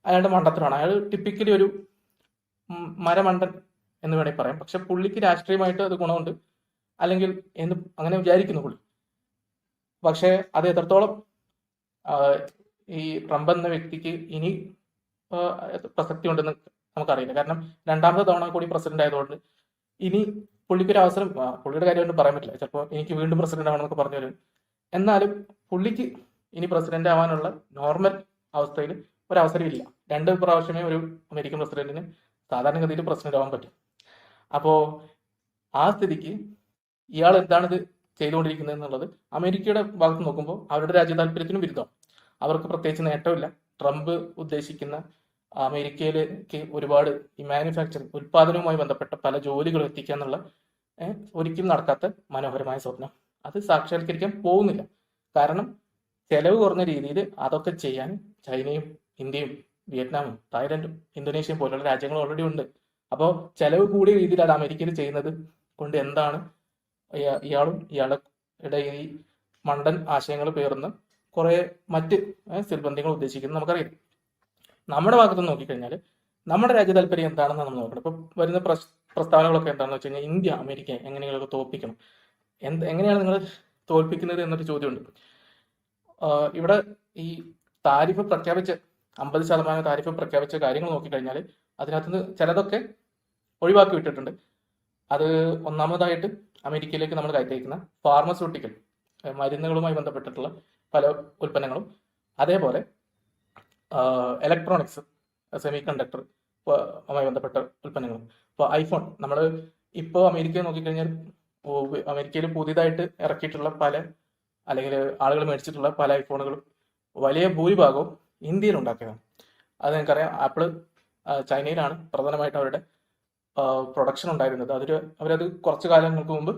അയാളുടെ മണ്ടത്തരമാണ്. അയാൾ ടിപ്പിക്കലി ഒരു മരമണ്ടൻ എന്ന് വേണമെങ്കിൽ പറയാം. പക്ഷെ പുള്ളിക്ക് രാഷ്ട്രീയമായിട്ട് അത് ഗുണമുണ്ട്, അല്ലെങ്കിൽ എന്ന് അങ്ങനെ വിചാരിക്കുന്നു പുള്ളി. പക്ഷെ അത് എത്രത്തോളം ഈ ട്രംപ് എന്ന വ്യക്തിക്ക് ഇനി പ്രസക്തി ഉണ്ടെന്ന് നമുക്കറിയില്ല. കാരണം 2ാമത്തെ തവണ കൂടി പ്രസിഡന്റ് ആയതുകൊണ്ട് ഇനി പുള്ളിക്കൊരു അവസരം, പുള്ളിയുടെ കാര്യം ഒന്നും പറയാൻ പറ്റില്ല, ചിലപ്പോൾ എനിക്ക് വീണ്ടും പ്രസിഡന്റ് ആവണമെന്നൊക്കെ പറഞ്ഞു വരും. എന്നാലും പുള്ളിക്ക് ഇനി പ്രസിഡന്റ് ആവാനുള്ള നോർമൽ അവസ്ഥയിൽ ഒരവസരം ഇല്ല. 2 പ്രാവശ്യമേ ഒരു അമേരിക്കൻ പ്രസിഡന്റിന് സാധാരണഗതിയിൽ പ്രസിഡന്റ് ആവാൻ പറ്റും. അപ്പോൾ ആ സ്ഥിതിക്ക് ഇയാൾ എന്താണിത് ചെയ്തുകൊണ്ടിരിക്കുന്നത് എന്നുള്ളത് അമേരിക്കയുടെ ഭാഗത്ത് നോക്കുമ്പോൾ അവരുടെ രാജ്യ താല്പര്യത്തിനും വിരുദ്ധം. അവർക്ക് പ്രത്യേകിച്ച് നേട്ടമില്ല. ട്രംപ് ഉദ്ദേശിക്കുന്ന അമേരിക്കയിലേക്ക് ഒരുപാട് ഈ മാനുഫാക്ചറിങ്, ഉൽപാദനവുമായി ബന്ധപ്പെട്ട പല ജോലികൾ എത്തിക്കുക എന്നുള്ള ഒരിക്കലും നടക്കാത്ത മനോഹരമായ സ്വപ്നം അത് സാക്ഷാത്കരിക്കാൻ പോകുന്നില്ല. കാരണം ചെലവ് കുറഞ്ഞ രീതിയിൽ അതൊക്കെ ചെയ്യാൻ ചൈനയും ഇന്ത്യയും വിയറ്റ്നാമും തായ്ലൻഡും ഇന്തോനേഷ്യയും പോലുള്ള രാജ്യങ്ങൾ ഓൾറെഡി ഉണ്ട്. അപ്പോൾ ചെലവ് കൂടിയ രീതിയിൽ അത് അമേരിക്കയിൽ ചെയ്യുന്നത് കൊണ്ട് എന്താണ് ഇയാളുടെ ഈ മണ്ടൻ ആശയങ്ങൾ പേർന്ന് കുറെ മറ്റ് സിൽബന്ധികൾ ഉദ്ദേശിക്കുന്നത് നമുക്കറിയാം. നമ്മുടെ ഭാഗത്ത് നോക്കിക്കഴിഞ്ഞാൽ നമ്മുടെ രാജ്യ താല്പര്യം എന്താണെന്ന് നമ്മൾ നോക്കണം. ഇപ്പൊ വരുന്ന പ്രസ്താവനകളൊക്കെ എന്താണെന്ന് വെച്ച് കഴിഞ്ഞാൽ ഇന്ത്യ അമേരിക്ക എങ്ങനെയൊക്കെ തോൽപ്പിക്കണം, എങ്ങനെയാണ് നിങ്ങൾ തോൽപ്പിക്കുന്നത് എന്നൊരു ചോദ്യമുണ്ട്. ഇവിടെ ഈ താരിഫ് പ്രഖ്യാപിച്ച 50% താരിഫ് പ്രഖ്യാപിച്ച കാര്യങ്ങൾ നോക്കിക്കഴിഞ്ഞാൽ അതിനകത്തുനിന്ന് ചിലതൊക്കെ ഒഴിവാക്കി വിട്ടിട്ടുണ്ട്. അത് ഒന്നാമതായിട്ട് അമേരിക്കയിലേക്ക് നമ്മൾ കയറ്റിയിരിക്കുന്ന ഫാർമസ്യൂട്ടിക്കൽ മരുന്നുകളുമായി ബന്ധപ്പെട്ടിട്ടുള്ള പല ഉൽപ്പന്നങ്ങളും, അതേപോലെ ഇലക്ട്രോണിക്സ്, സെമി കണ്ടക്ടർ മായി ബന്ധപ്പെട്ട ഉൽപ്പന്നങ്ങളും. ഇപ്പോൾ ഐഫോൺ, നമ്മൾ ഇപ്പോൾ അമേരിക്കയെ നോക്കിക്കഴിഞ്ഞാൽ അമേരിക്കയിൽ പുതിയതായിട്ട് ഇറക്കിയിട്ടുള്ള അല്ലെങ്കിൽ ആളുകൾ മേടിച്ചിട്ടുള്ള പല ഐഫോണുകളും വലിയ ഭൂരിഭാഗവും ഇന്ത്യയിൽ ഉണ്ടാക്കിയതാണ്. അത് നിങ്ങൾക്കറിയാം. ആപ്പിള് ചൈനയിലാണ് പ്രധാനമായിട്ടും അവരുടെ പ്രൊഡക്ഷൻ ഉണ്ടായിരുന്നത്. അവരത് കുറച്ചു കാലങ്ങൾക്ക് മുമ്പ്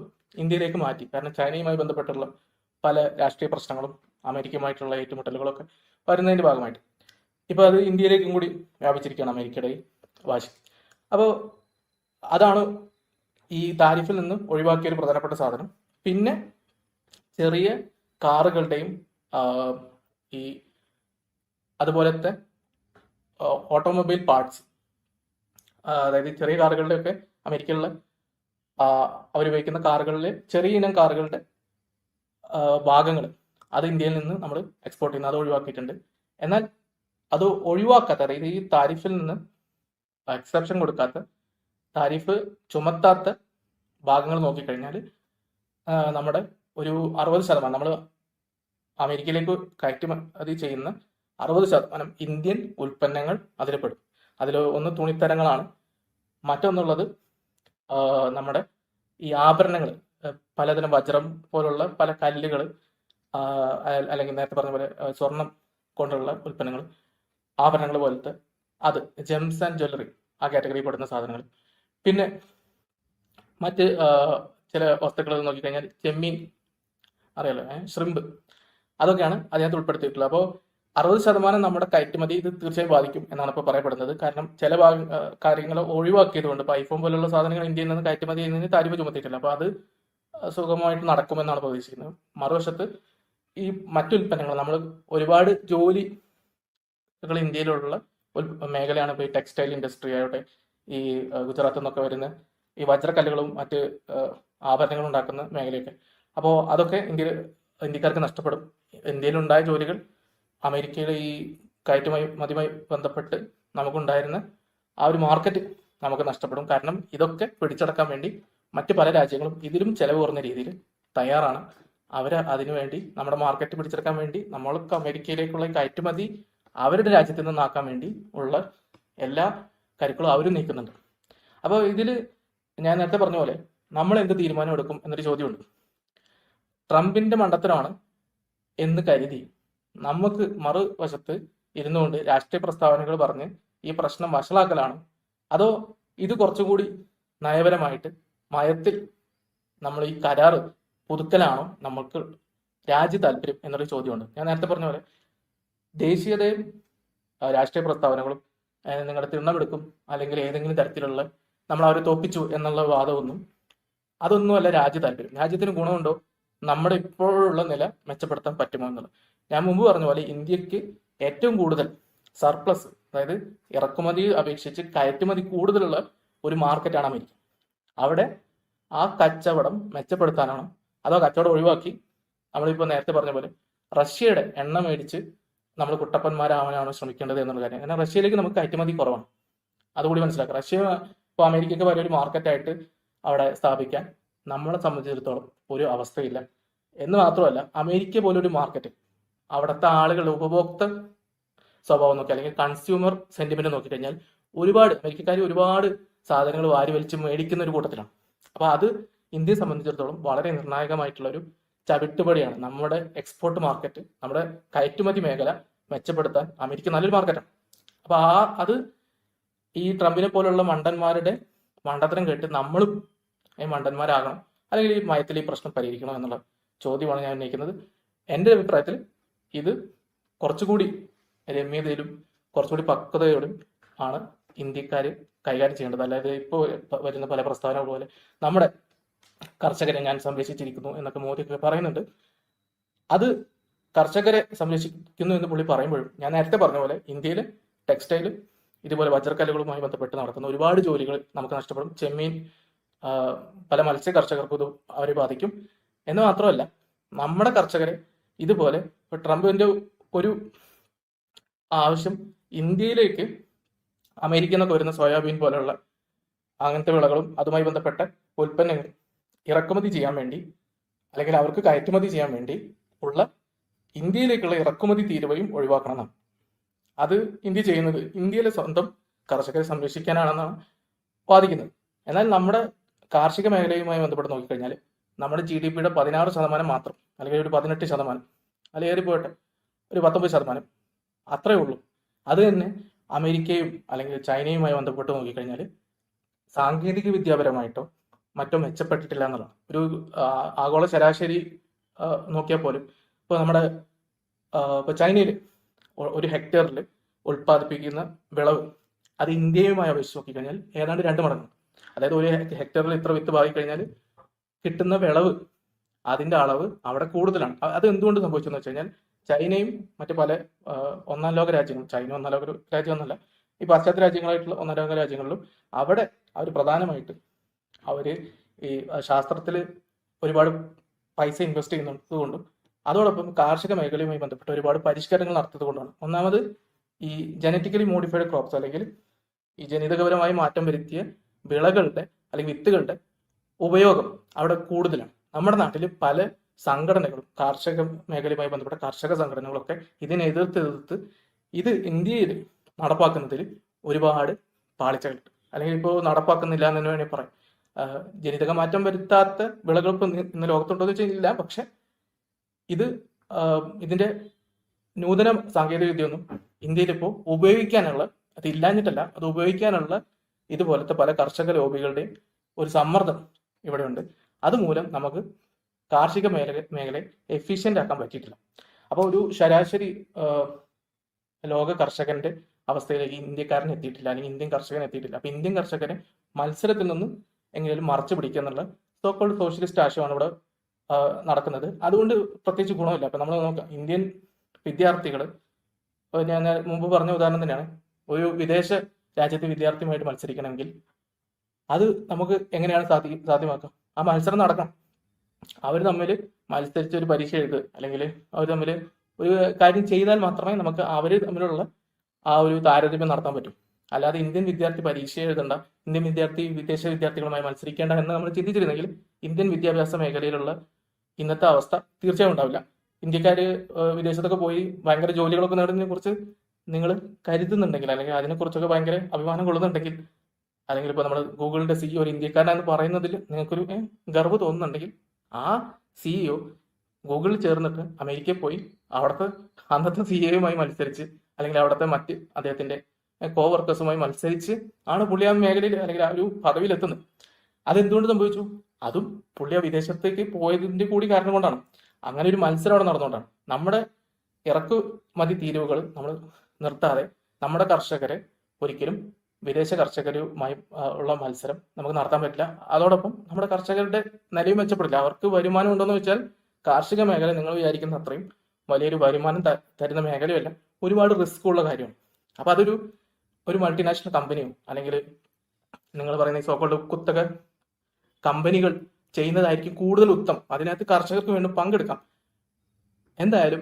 ഇന്ത്യയിലേക്ക് മാറ്റി. കാരണം ചൈനയുമായി ബന്ധപ്പെട്ടുള്ള പല രാഷ്ട്രീയ പ്രശ്നങ്ങളും അമേരിക്കയുമായിട്ടുള്ള ഏറ്റുമുട്ടലുകളൊക്കെ വരുന്നതിന്റെ ഭാഗമായിട്ട് ഇപ്പൊ അത് ഇന്ത്യയിലേക്കും കൂടി വ്യാപിച്ചിരിക്കുകയാണ് അമേരിക്കയുടെ വാശി. അപ്പോൾ അതാണ് ഈ താരിഫിൽ നിന്ന് ഒഴിവാക്കിയ ഒരു പ്രധാനപ്പെട്ട സാധനം. പിന്നെ ചെറിയ കാറുകളുടെയും ഈ അതുപോലത്തെ ഓട്ടോമൊബൈൽ പാർട്സ്, അതായത് ചെറിയ കാറുകളുടെയൊക്കെ അമേരിക്കയിലുള്ള അവരുപയോഗിക്കുന്ന കാറുകളിലെ ചെറിയ ഇനം കാറുകളുടെ ഭാഗങ്ങൾ അത് ഇന്ത്യയിൽ നിന്ന് നമ്മൾ എക്സ്പോർട്ട് ചെയ്യുന്നത് അത് ഒഴിവാക്കിയിട്ടുണ്ട്. എന്നാൽ അത് ഒഴിവാക്കാത്ത, അതായത് ഈ താരിഫിൽ നിന്ന് എക്സെപ്ഷൻ കൊടുക്കാത്ത, താരിഫ് ചുമത്താത്ത ഭാഗങ്ങൾ നോക്കിക്കഴിഞ്ഞാൽ നമ്മുടെ ഒരു 60%, നമ്മൾ അമേരിക്കയിലേക്ക് കയറ്റുമതി ചെയ്യുന്ന 60% ഇന്ത്യൻ ഉൽപ്പന്നങ്ങൾ അതിൽ പെടും. അതിൽ ഒന്ന് തുണിത്തരങ്ങളാണ്, മറ്റൊന്നുള്ളത് നമ്മുടെ ഈ ആഭരണങ്ങൾ, പലതരം വജ്രം പോലുള്ള പല കല്ലുകൾ, അല്ലെങ്കിൽ നേരത്തെ പറഞ്ഞ പോലെ സ്വർണം കൊണ്ടുള്ള ഉൽപ്പന്നങ്ങൾ, ആഭരണങ്ങൾ പോലത്തെ അത് ജെംസ് ആൻഡ് ജ്വല്ലറി ആ കാറ്റഗറിയിൽ പെടുന്ന സാധനങ്ങൾ. പിന്നെ മറ്റ് ചില വസ്തുക്കൾ നോക്കിക്കഴിഞ്ഞാൽ ചെമ്മീൻ അറിയാലോ, ഷ്രിമ്പ്, അതൊക്കെയാണ് അതിനകത്ത് ഉൾപ്പെടുത്തിയിട്ടുള്ളത്. അപ്പോൾ 60% നമ്മുടെ കയറ്റുമതി ഇത് തീർച്ചയായും ബാധിക്കും എന്നാണ് ഇപ്പോൾ പറയപ്പെടുന്നത്. കാരണം ചില കാര്യങ്ങൾ ഒഴിവാക്കിയതുകൊണ്ട് ഇപ്പോൾ ഐഫോൺ പോലുള്ള സാധനങ്ങൾ ഇന്ത്യയിൽ നിന്ന് കയറ്റുമതി ചെയ്യുന്നതിന് താരിഫ് ചുമത്തിയിട്ടില്ല. അപ്പോൾ അത് സുഗമമായിട്ട് നടക്കുമെന്നാണ് പ്രതീക്ഷിക്കുന്നത്. മറുവശത്ത് ഈ മറ്റുൽപ്പന്നങ്ങൾ നമ്മൾ ഒരുപാട് ജോലികൾ ഇന്ത്യയിലുള്ള മേഖലയാണ്. ഇപ്പോൾ ഈ ടെക്സ്റ്റൈൽ ഇൻഡസ്ട്രി ആവട്ടെ, ഈ ഗുജറാത്തിൽ നിന്നൊക്കെ വരുന്ന ഈ വജ്രക്കല്ലുകളും മറ്റ് ആഭരണങ്ങളും ഉണ്ടാക്കുന്ന മേഖലയൊക്കെ. അപ്പോൾ അതൊക്കെ ഇന്ത്യക്കാർക്ക് നഷ്ടപ്പെടും. ഇന്ത്യയിലുണ്ടായ ജോലികൾ അമേരിക്കയിലെ ഈ കയറ്റുമതിയുമായി ബന്ധപ്പെട്ട് നമുക്കുണ്ടായിരുന്ന ആ ഒരു മാർക്കറ്റ് നമുക്ക് നഷ്ടപ്പെടും. കാരണം ഇതൊക്കെ പിടിച്ചടക്കാൻ വേണ്ടി മറ്റ് പല രാജ്യങ്ങളും ഇതിലും ചെലവ് കുറഞ്ഞ രീതിയിൽ തയ്യാറാണ്. അവർ അതിനുവേണ്ടി നമ്മുടെ മാർക്കറ്റ് പിടിച്ചെടുക്കാൻ വേണ്ടി നമ്മൾക്ക് അമേരിക്കയിലേക്കുള്ള കയറ്റുമതി അവരുടെ രാജ്യത്ത് നിന്നാക്കാൻ വേണ്ടി ഉള്ള എല്ലാ കരുക്കളും അവരും നീക്കുന്നുണ്ട്. അപ്പോൾ ഇതിൽ ഞാൻ നേരത്തെ പറഞ്ഞ പോലെ നമ്മൾ എന്ത് തീരുമാനം എടുക്കും എന്നൊരു ചോദ്യമുണ്ട്. ട്രംപിന്റെ മണ്ടത്തരമാണ് എന്ന് കരുതി നമുക്ക് മറുവശത്ത് ഇരുന്നുകൊണ്ട് രാഷ്ട്രീയ പ്രസ്താവനകൾ പറഞ്ഞ് ഈ പ്രശ്നം വഷളാക്കലാണോ, അതോ ഇത് കുറച്ചുകൂടി നയപരമായിട്ട് മയത്തിൽ നമ്മൾ ഈ കരാറ് പുതുക്കലാണോ നമുക്ക് രാജ്യ താല്പര്യം എന്നൊരു ചോദ്യമുണ്ട്. ഞാൻ നേരത്തെ പറഞ്ഞ പോലെ ദേശീയതയും രാഷ്ട്രീയ പ്രസ്താവനകളും നിങ്ങളുടെ തിണ്ണമെടുക്കും അല്ലെങ്കിൽ ഏതെങ്കിലും തരത്തിലുള്ള നമ്മൾ അവരെ തോപ്പിച്ചു എന്നുള്ള വാദമൊന്നും അതൊന്നുമല്ല രാജ്യ താല്പര്യം. രാജ്യത്തിന് ഗുണമുണ്ടോ, നമ്മുടെ ഇപ്പോഴുള്ള നില മെച്ചപ്പെടുത്താൻ പറ്റുമോ എന്നുള്ളത്. ഞാൻ മുമ്പ് പറഞ്ഞ പോലെ ഇന്ത്യക്ക് ഏറ്റവും കൂടുതൽ സർപ്ലസ്, അതായത് ഇറക്കുമതി അപേക്ഷിച്ച് കയറ്റുമതി കൂടുതലുള്ള ഒരു മാർക്കറ്റാണ് അമേരിക്ക. അവിടെ ആ കച്ചവടം മെച്ചപ്പെടുത്താനാണോ അതോ കച്ചവടം ഒഴിവാക്കി നമ്മളിപ്പോൾ നേരത്തെ പറഞ്ഞ പോലെ റഷ്യയുടെ എണ്ണ മേടിച്ച് നമ്മൾ കുട്ടപ്പന്മാരാവാനാണോ ശ്രമിക്കേണ്ടത് എന്നുള്ള കാര്യം. കാരണം റഷ്യയിലേക്ക് നമുക്ക് കയറ്റുമതി കുറവാണ്, അതുകൂടി മനസ്സിലാക്കുക. റഷ്യ ഇപ്പോൾ അമേരിക്കയ്ക്ക് വലിയൊരു മാർക്കറ്റായിട്ട് അവിടെ സ്ഥാപിക്കാൻ നമ്മളെ സംബന്ധിച്ചിടത്തോളം ഒരു അവസ്ഥയില്ല. എന്ന് മാത്രമല്ല, അമേരിക്ക പോലൊരു മാർക്കറ്റ് അവിടുത്തെ ആളുകളുടെ ഉപഭോക്തൃ സ്വഭാവം നോക്കി അല്ലെങ്കിൽ കൺസ്യൂമർ സെന്റിമെന്റ് നോക്കിക്കഴിഞ്ഞാൽ അമേരിക്കക്കാർ ഒരുപാട് സാധനങ്ങൾ വാരി വലിച്ച് മേടിക്കുന്ന ഒരു കൂട്ടത്തിലാണ്. അപ്പോൾ അത് ഇന്ത്യയെ സംബന്ധിച്ചിടത്തോളം വളരെ നിർണായകമായിട്ടുള്ള ഒരു ചവിട്ടുപടിയാണ്. നമ്മുടെ എക്സ്പോർട്ട് മാർക്കറ്റ്, നമ്മുടെ കയറ്റുമതി മേഖല മെച്ചപ്പെടുത്താൻ അമേരിക്ക നല്ലൊരു മാർക്കറ്റാണ്. അപ്പോൾ അത് ഈ ട്രംപിനെ പോലുള്ള മണ്ടന്മാരുടെ മണ്ടത്തരം കേട്ട് നമ്മളും ഈ മണ്ടന്മാരാകണം, അല്ലെങ്കിൽ ഈ മയത്തിൽ ഈ പ്രശ്നം പരിഹരിക്കണോ എന്നുള്ള ചോദ്യമാണ് ഞാൻ ഉന്നയിക്കുന്നത്. എൻ്റെ അഭിപ്രായത്തിൽ ഇത് കുറച്ചുകൂടി രമ്യതയിലും കുറച്ചുകൂടി പക്വതയോടും ആണ് ഇന്ത്യക്കാർ കൈകാര്യം ചെയ്യേണ്ടത്. അല്ലാതെ ഇപ്പോൾ വരുന്ന പല പ്രസ്താവനകൾ പോലെ നമ്മുടെ കർഷകരെ ഞാൻ സംരക്ഷിച്ചിരിക്കുന്നു എന്നൊക്കെ മോദിയൊക്കെ പറയുന്നുണ്ട്. അത് കർഷകരെ സംരക്ഷിക്കുന്നു എന്ന് പുള്ളി പറയുമ്പോഴും ഞാൻ നേരത്തെ പറഞ്ഞ പോലെ ഇന്ത്യയിൽ ടെക്സ്റ്റൈലും ഇതുപോലെ വജ്രക്കല്ലുകളുമായി ബന്ധപ്പെട്ട് നടക്കുന്ന ഒരുപാട് ജോലികൾ നമുക്ക് നഷ്ടപ്പെടും. ചെമ്മീൻ, പല മത്സ്യ കർഷകർക്കും ഇത് അവരെ ബാധിക്കും. എന്ന് മാത്രമല്ല, നമ്മുടെ കർഷകരെ ഇതുപോലെ ഇപ്പോൾ ട്രംപിന്റെ ഒരു ആവശ്യം ഇന്ത്യയിലേക്ക് അമേരിക്കയിൽ നിന്നൊക്കെ വരുന്ന സോയാബീൻ പോലെയുള്ള അങ്ങനത്തെ വിളകളും അതുമായി ബന്ധപ്പെട്ട ഉൽപ്പന്നങ്ങൾ ഇറക്കുമതി ചെയ്യാൻ വേണ്ടി അല്ലെങ്കിൽ അവർക്ക് കയറ്റുമതി ചെയ്യാൻ വേണ്ടി ഉള്ള ഇന്ത്യയിലേക്കുള്ള ഇറക്കുമതി തീരുവയും ഒഴിവാക്കണമെന്നാണ്. അത് ഇന്ത്യ ചെയ്യുന്നത് ഇന്ത്യയിലെ സ്വന്തം കർഷകരെ സംരക്ഷിക്കാനാണെന്നാണ് വാദിക്കുന്നത്. എന്നാൽ നമ്മുടെ കാർഷിക മേഖലയുമായി ബന്ധപ്പെട്ട് നോക്കിക്കഴിഞ്ഞാൽ നമ്മുടെ GDP-യുടെ 16% മാത്രം, അല്ലെങ്കിൽ ഒരു 18%, അല്ലെങ്കിൽ ഏറിപ്പോയിട്ട് ഒരു 19% അത്രയേ ഉള്ളൂ. അത് തന്നെ അമേരിക്കയും അല്ലെങ്കിൽ ചൈനയുമായി ബന്ധപ്പെട്ട് നോക്കിക്കഴിഞ്ഞാൽ സാങ്കേതിക വിദ്യാപരമായിട്ടോ മറ്റോ മെച്ചപ്പെട്ടിട്ടില്ല എന്നുള്ളതാണ്. ഒരു ആഗോള ശരാശരി നോക്കിയാൽ പോലും ഇപ്പോൾ നമ്മുടെ ഇപ്പോൾ ചൈനയിൽ ഒരു ഹെക്ടറിൽ ഉൽപ്പാദിപ്പിക്കുന്ന വിളവ് അത് ഇന്ത്യയുമായി അപേക്ഷിച്ച് നോക്കിക്കഴിഞ്ഞാൽ ഏതാണ്ട് 2 മടങ്ങ്. അതായത് ഒരു ഹെക്ടറിൽ ഇത്ര വിത്ത് പാകിക്കഴിഞ്ഞാൽ കിട്ടുന്ന വിളവ് അതിന്റെ അളവ് അവിടെ കൂടുതലാണ്. അത് എന്തുകൊണ്ട് സംഭവിച്ചെന്ന് വെച്ച് കഴിഞ്ഞാൽ ചൈനയും മറ്റു പല ഒന്നാം ലോക രാജ്യങ്ങളും, ചൈന ഒന്നാം ലോക രാജ്യമൊന്നുമല്ല, ഈ പാശ്ചാത്യ രാജ്യങ്ങളായിട്ടുള്ള ഒന്നാം ലോക രാജ്യങ്ങളിലും അവിടെ അവർ പ്രധാനമായിട്ട് അവർ ഈ ശാസ്ത്രത്തിൽ ഒരുപാട് പൈസ ഇൻവെസ്റ്റ് ചെയ്യുന്നതുകൊണ്ടും അതോടൊപ്പം കാർഷിക മേഖലയുമായി ബന്ധപ്പെട്ട് ഒരുപാട് പരിഷ്കരണങ്ങൾ നടത്തിയത് കൊണ്ടാണ്. ഒന്നാമത് ഈ ജനറ്റിക്കലി മോഡിഫൈഡ് ക്രോപ്സ് അല്ലെങ്കിൽ ഈ ജനിതകപരമായി മാറ്റം വരുത്തിയ വിളകളുടെ അല്ലെങ്കിൽ വിത്തുകളുടെ ഉപയോഗം അവിടെ കൂടുതലാണ്. നമ്മുടെ നാട്ടിൽ പല സംഘടനകളും കാർഷിക മേഖലയുമായി ബന്ധപ്പെട്ട കർഷക സംഘടനകളൊക്കെ ഇതിനെതിർത്ത് ഇത് ഇന്ത്യയിൽ നടപ്പാക്കുന്നതിൽ ഒരുപാട് പാളിച്ചകളുണ്ട്, അല്ലെങ്കിൽ ഇപ്പോൾ നടപ്പാക്കുന്നില്ല എന്ന് തന്നെ വേണമെങ്കിൽ പറയാം. ജനിതക മാറ്റം വരുത്താത്ത വിളകൾ ഇപ്പം ഇന്ന് ലോകത്തുണ്ടോ എന്ന് വെച്ചാൽ, പക്ഷെ ഇതിന്റെ നൂതന സാങ്കേതിക വിദ്യയൊന്നും ഇന്ത്യയിൽ ഇപ്പോൾ ഉപയോഗിക്കാനുള്ള അത് ഇല്ലാഞ്ഞിട്ടല്ല, അത് ഉപയോഗിക്കാനുള്ള ഇതുപോലത്തെ പല കർഷക ലോബികളുടെയും ഒരു സമ്മർദ്ദം ഇവിടെയുണ്ട്. അതുമൂലം നമുക്ക് കാർഷിക മേഖലയെ എഫിഷ്യന്റ് ആക്കാൻ പറ്റിയിട്ടില്ല. അപ്പോൾ ഒരു ശരാശരി ലോക കർഷകന്റെ അവസ്ഥയിലേക്ക് ഇന്ത്യക്കാരൻ എത്തിയിട്ടില്ല, അല്ലെങ്കിൽ ഇന്ത്യൻ കർഷകൻ എത്തിയിട്ടില്ല. അപ്പൊ ഇന്ത്യൻ കർഷകനെ മത്സരത്തിൽ നിന്നും എങ്ങനെയും മറച്ചു പിടിക്കുക എന്നുള്ള സോക്കോൾഡ് സോഷ്യലിസ്റ്റ് ആശയമാണ് ഇവിടെ നടക്കുന്നത്. അതുകൊണ്ട് പ്രത്യേകിച്ച് ഗുണമില്ല. അപ്പൊ നമ്മൾ നോക്കാം, ഇന്ത്യൻ വിദ്യാർത്ഥികൾ, ഞാൻ മുമ്പ് പറഞ്ഞ ഉദാഹരണം തന്നെയാണ്, ഒരു വിദേശ രാജ്യത്തെ വിദ്യാർത്ഥിയുമായിട്ട് മത്സരിക്കണമെങ്കിൽ അത് നമുക്ക് എങ്ങനെയാണ് സാധ്യമാക്കുക? ആ മത്സരം നടക്കണം. അവർ തമ്മിൽ മത്സരിച്ച് ഒരു പരീക്ഷ എഴുതുക, അല്ലെങ്കിൽ അവർ തമ്മിൽ ഒരു കാര്യം ചെയ്താൽ മാത്രമേ നമുക്ക് അവർ തമ്മിലുള്ള ആ ഒരു താരതമ്യം നടത്താൻ പറ്റും. അല്ലാതെ ഇന്ത്യൻ വിദ്യാർത്ഥി പരീക്ഷ എഴുതണ്ട, ഇന്ത്യൻ വിദ്യാർത്ഥി വിദേശ വിദ്യാർത്ഥികളുമായി മത്സരിക്കേണ്ട എന്ന് നമ്മൾ ചിന്തിച്ചിരുന്നെങ്കിൽ ഇന്ത്യൻ വിദ്യാഭ്യാസ മേഖലയിലുള്ള ഇന്നത്തെ അവസ്ഥ തീർച്ചയായും ഉണ്ടാവില്ല. ഇന്ത്യക്കാർ വിദേശത്തൊക്കെ പോയി ഭയങ്കര ജോലികളൊക്കെ നേടുന്നതിനെ കുറിച്ച് നിങ്ങൾ കരുതുന്നുണ്ടെങ്കിൽ, അല്ലെങ്കിൽ അതിനെക്കുറിച്ചൊക്കെ ഭയങ്കര അഭിമാനം കൊള്ളുന്നുണ്ടെങ്കിൽ, അല്ലെങ്കിൽ ഇപ്പോൾ നമ്മൾ ഗൂഗിളിന്റെ സിഇഒ ഒരു ഇന്ത്യക്കാരനാണെന്ന് പറയുന്നതിൽ നിങ്ങൾക്കൊരു ഗർവ് തോന്നുന്നുണ്ടെങ്കിൽ, ആ സിഇഒ ഗൂഗിളിൽ ചേർന്നിട്ട് അമേരിക്കയിൽ പോയി അവിടുത്തെ അന്നത്തെ സിഇഒയുമായി മത്സരിച്ച്, അല്ലെങ്കിൽ അവിടുത്തെ മറ്റ് അദ്ദേഹത്തിന്റെ കോവർക്കേഴ്സുമായി മത്സരിച്ച് ആണ് പുള്ളി ആ മേഖലയിൽ അല്ലെങ്കിൽ ആ ഒരു പദവിയിൽ എത്തുന്നത്. അതെന്തുകൊണ്ട് സംഭവിച്ചു? അതും പുള്ളി ആ വിദേശത്തേക്ക് പോയതിന്റെ കൂടി കാരണം കൊണ്ടാണ്. അങ്ങനെ ഒരു മത്സരം അവിടെ നടന്നുകൊണ്ടാണ്. നമ്മുടെ ഇറക്കുമതി തീരുവകൾ നമ്മൾ നിർത്താതെ നമ്മുടെ കർഷകരെ ഒരിക്കലും വിദേശ കർഷകരുമായി ഉള്ള മത്സരം നമുക്ക് നടത്താൻ പറ്റില്ല. അതോടൊപ്പം നമ്മുടെ കർഷകരുടെ നിലയും മെച്ചപ്പെടില്ല. അവർക്ക് വരുമാനം ഉണ്ടോയെന്ന് വെച്ചാൽ കാർഷിക മേഖല നിങ്ങൾ വിചാരിക്കുന്ന അത്രയും വലിയൊരു വരുമാനം തരുന്ന മേഖലയല്ല, ഒരുപാട് റിസ്ക് ഉള്ള കാര്യമാണ്. അപ്പൊ ഒരു മൾട്ടിനാഷണൽ കമ്പനിയോ അല്ലെങ്കിൽ നിങ്ങൾ പറയുന്ന സോക്കോൾഡ് കുത്തക കമ്പനികൾ ചെയ്യുന്നതായിരിക്കും കൂടുതൽ ഉത്തമം. അതിനകത്ത് കർഷകർക്ക് വേണ്ടി പങ്കെടുക്കാം. എന്തായാലും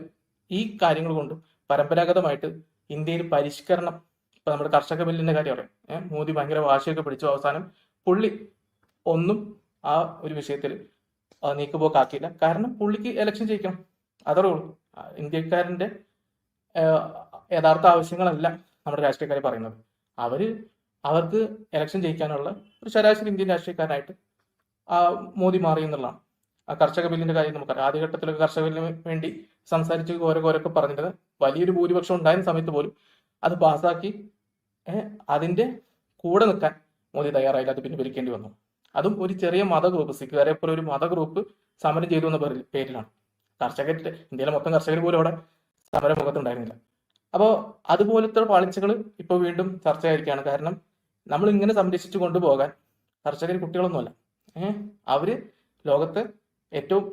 ഈ കാര്യങ്ങൾ കൊണ്ടും പരമ്പരാഗതമായിട്ട് ഇന്ത്യയിൽ പരിഷ്കരണം, ഇപ്പൊ നമ്മുടെ കർഷക ബില്ലിന്റെ കാര്യം പറയാം, മോദി ഭയങ്കര വാശിയൊക്കെ പിടിച്ചു, അവസാനം പുള്ളി ഒന്നും ആ ഒരു വിഷയത്തിൽ നീക്കുപോക്കാക്കിയില്ല. കാരണം പുള്ളിക്ക് ഇലക്ഷൻ ജയിക്കണം, അതേ ഉള്ളൂ. ഇന്ത്യക്കാരന്റെ യഥാർത്ഥ ആവശ്യങ്ങളല്ല നമ്മുടെ രാഷ്ട്രീയക്കാരെ പറയുന്നത്. അവർക്ക് ഇലക്ഷൻ ജയിക്കാനുള്ള ഒരു ശരാശരി ഇന്ത്യൻ രാഷ്ട്രീയക്കാരനായിട്ട് മോദി മാറി എന്നുള്ളതാണ്. ആ കർഷക ബില്ലിന്റെ കാര്യം നമുക്കറിയാം. ആദ്യഘട്ടത്തിലൊക്കെ കർഷക ബില്ലിന് വേണ്ടി സംസാരിച്ച് ഓരോക്കെ പറഞ്ഞിട്ട് വലിയൊരു ഭൂരിപക്ഷം ഉണ്ടായിരുന്ന സമയത്ത് പോലും അത് പാസ്സാക്കി അതിന്റെ കൂടെ നിൽക്കാൻ മോദി തയ്യാറായില്ല. അത് പിന്നെ പിരിക്കേണ്ടി വന്നു. അതും ഒരു ചെറിയ മതഗ്രൂപ്പ്, സിഖുകാരെ പോലെ ഒരു മതഗ്രൂപ്പ് സമരം ചെയ്തു എന്ന പേരിലാണ്. ഇന്ത്യയിലെ മൊത്തം കർഷകർ പോലും അവിടെ സമരമുഖത്തുണ്ടായിരുന്നില്ല. അപ്പോൾ അതുപോലത്തെ പാളിച്ചകൾ ഇപ്പോൾ വീണ്ടും ചർച്ചയായിരിക്കുകയാണ്. കാരണം നമ്മൾ ഇങ്ങനെ സംരക്ഷിച്ചു കൊണ്ടുപോകാൻ കർഷകർ കുട്ടികളൊന്നുമല്ല. അവര് ലോകത്ത് ഏറ്റവും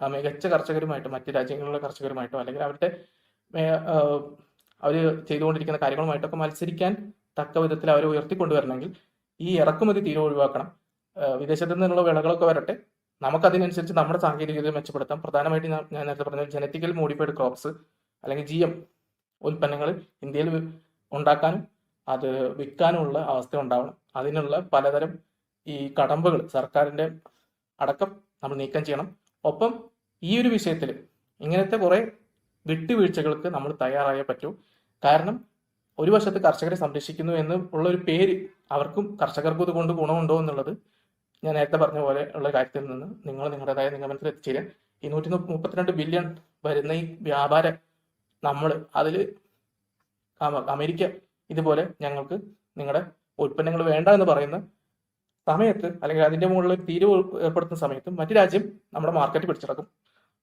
മികച്ച കർഷകരുമായിട്ടോ മറ്റ് രാജ്യങ്ങളിലെ കർഷകരുമായിട്ടോ അല്ലെങ്കിൽ അവര് ചെയ്തുകൊണ്ടിരിക്കുന്ന കാര്യങ്ങളുമായിട്ടൊക്കെ മത്സരിക്കാൻ തക്ക വിധത്തിൽ അവരെ ഉയർത്തിക്കൊണ്ടുവരണമെങ്കിൽ ഈ ഇറക്കുമതി തീരെ ഒഴിവാക്കണം. വിദേശത്തു നിന്നുള്ള വിളകളൊക്കെ വരട്ടെ, നമുക്കതിനനുസരിച്ച് നമ്മുടെ സാങ്കേതികത മെച്ചപ്പെടുത്താം. പ്രധാനമായിട്ട് ഞാൻ നേരത്തെ പറഞ്ഞ ജനറ്റിക്കൽ മോഡിഫൈഡ് ക്രോപ്സ് അല്ലെങ്കിൽ GM ഉൽപ്പന്നങ്ങൾ ഇന്ത്യയിൽ ഉണ്ടാക്കാനും അത് വിൽക്കാനുമുള്ള അവസ്ഥ ഉണ്ടാവണം. അതിനുള്ള പലതരം ഈ കടമ്പകൾ സർക്കാരിന്റെ അടക്കം നമ്മൾ നീക്കം ചെയ്യണം. ഒപ്പം ഈ ഒരു വിഷയത്തിൽ ഇങ്ങനത്തെ കുറെ വിട്ടുവീഴ്ചകൾക്ക് നമ്മൾ തയ്യാറായേ പറ്റൂ. കാരണം ഒരു വശത്ത് കർഷകരെ സംരക്ഷിക്കുന്നു എന്ന് ഉള്ള ഒരു പേര് അവർക്കും കർഷകർക്കും ഇതുകൊണ്ട് ഗുണമുണ്ടോ എന്നുള്ളത് ഞാൻ നേരത്തെ പറഞ്ഞ പോലെ ഉള്ള കാര്യത്തിൽ നിന്ന് നിങ്ങൾ നിങ്ങളുടേതായ നിഗമനത്തിൽ എത്തിച്ചേരാൻ ഈ 132 ബില്യൺ വരുന്ന ഈ വ്യാപാരം നമ്മൾ അതിൽ അമേരിക്ക ഇതുപോലെ ഞങ്ങൾക്ക് നിങ്ങളുടെ ഉൽപ്പന്നങ്ങൾ വേണ്ട എന്ന് പറയുന്ന സമയത്ത് അല്ലെങ്കിൽ അതിന്റെ മുകളിൽ ഒരു തീരുവ ഏർപ്പെടുത്തുന്ന സമയത്ത് മറ്റു രാജ്യം നമ്മുടെ മാർക്കറ്റ് പിടിച്ചെടുക്കും,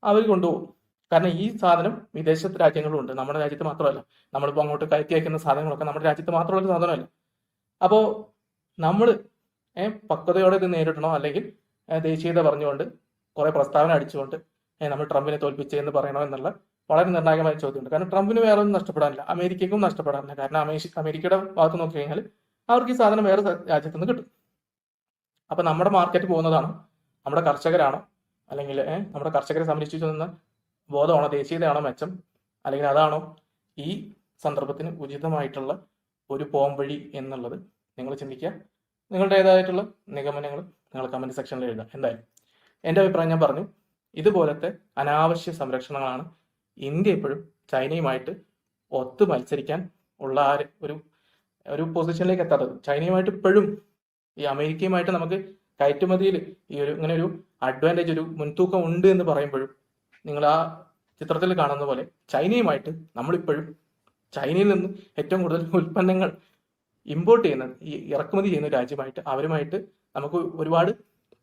അവർ കൊണ്ടുപോകും. കാരണം ഈ സാധനം വിദേശ രാജ്യങ്ങളും ഉണ്ട്, നമ്മുടെ രാജ്യത്ത് മാത്രമല്ല. നമ്മളിപ്പോൾ അങ്ങോട്ട് കയറ്റി അയക്കുന്ന സാധനങ്ങളൊക്കെ നമ്മുടെ രാജ്യത്ത് മാത്രമുള്ള സാധനമല്ല. അപ്പോൾ നമ്മൾ പക്വതയോടെ ഇത് നേരിടണോ, അല്ലെങ്കിൽ ദേശീയത പറഞ്ഞുകൊണ്ട് കുറെ പ്രസ്താവന അടിച്ചുകൊണ്ട് നമ്മൾ ട്രംപിനെ തോൽപ്പിച്ചെന്ന് പറയണോ എന്നുള്ള വളരെ നിർണായകമായ ചോദ്യമുണ്ട്. കാരണം ട്രംപിന് വേറെ ഒന്നും നഷ്ടപ്പെടാനില്ല, അമേരിക്കയ്ക്കും നഷ്ടപ്പെടാനില്ല. കാരണം അമേരിക്കയുടെ ഭാഗത്ത് നോക്കി കഴിഞ്ഞാൽ അവർക്ക് ഈ സാധനം വേറെ രാജ്യത്ത് നിന്ന് കിട്ടും. അപ്പൊ നമ്മുടെ മാർക്കറ്റ് പോകുന്നതാണോ, നമ്മുടെ കർഷകരാണോ, അല്ലെങ്കിൽ നമ്മുടെ കർഷകരെ സംരക്ഷിച്ചു നിന്ന ബോധമാണോ, ദേശീയതയാണോ മെച്ചം, അല്ലെങ്കിൽ അതാണോ ഈ സന്ദർഭത്തിന് ഉചിതമായിട്ടുള്ള ഒരു പോംവഴി എന്നുള്ളത് നിങ്ങൾ ചിന്തിക്കുക. നിങ്ങളുടേതായിട്ടുള്ള നിഗമനങ്ങൾ നിങ്ങൾ കമന്റ് സെക്ഷനിൽ എഴുതാം. എന്തായാലും എൻ്റെ അഭിപ്രായം ഞാൻ പറഞ്ഞു. ഇതുപോലത്തെ അനാവശ്യ സംരക്ഷണങ്ങളാണ് ഇന്ത്യ എപ്പോഴും ചൈനയുമായിട്ട് ഒത്തു മത്സരിക്കാൻ ഉള്ള ഒരു പൊസിഷനിലേക്ക് എത്താത്തത്. ചൈനയുമായിട്ട് ഇപ്പോഴും ഈ അമേരിക്കയുമായിട്ട് നമുക്ക് കയറ്റുമതിയിൽ ഈ ഇങ്ങനെ ഒരു അഡ്വാൻറ്റേജ്, ഒരു മുൻതൂക്കം ഉണ്ട് എന്ന് പറയുമ്പോഴും നിങ്ങൾ ആ ചിത്രത്തിൽ കാണുന്ന പോലെ ചൈനയുമായിട്ട് നമ്മളിപ്പോഴും ചൈനയിൽ നിന്ന് ഏറ്റവും കൂടുതൽ ഉൽപ്പന്നങ്ങൾ ഇമ്പോർട്ട് ചെയ്യുന്ന ഈ ഇറക്കുമതി ചെയ്യുന്ന ഒരു രാജ്യമായിട്ട് അവരുമായിട്ട് നമുക്ക് ഒരുപാട്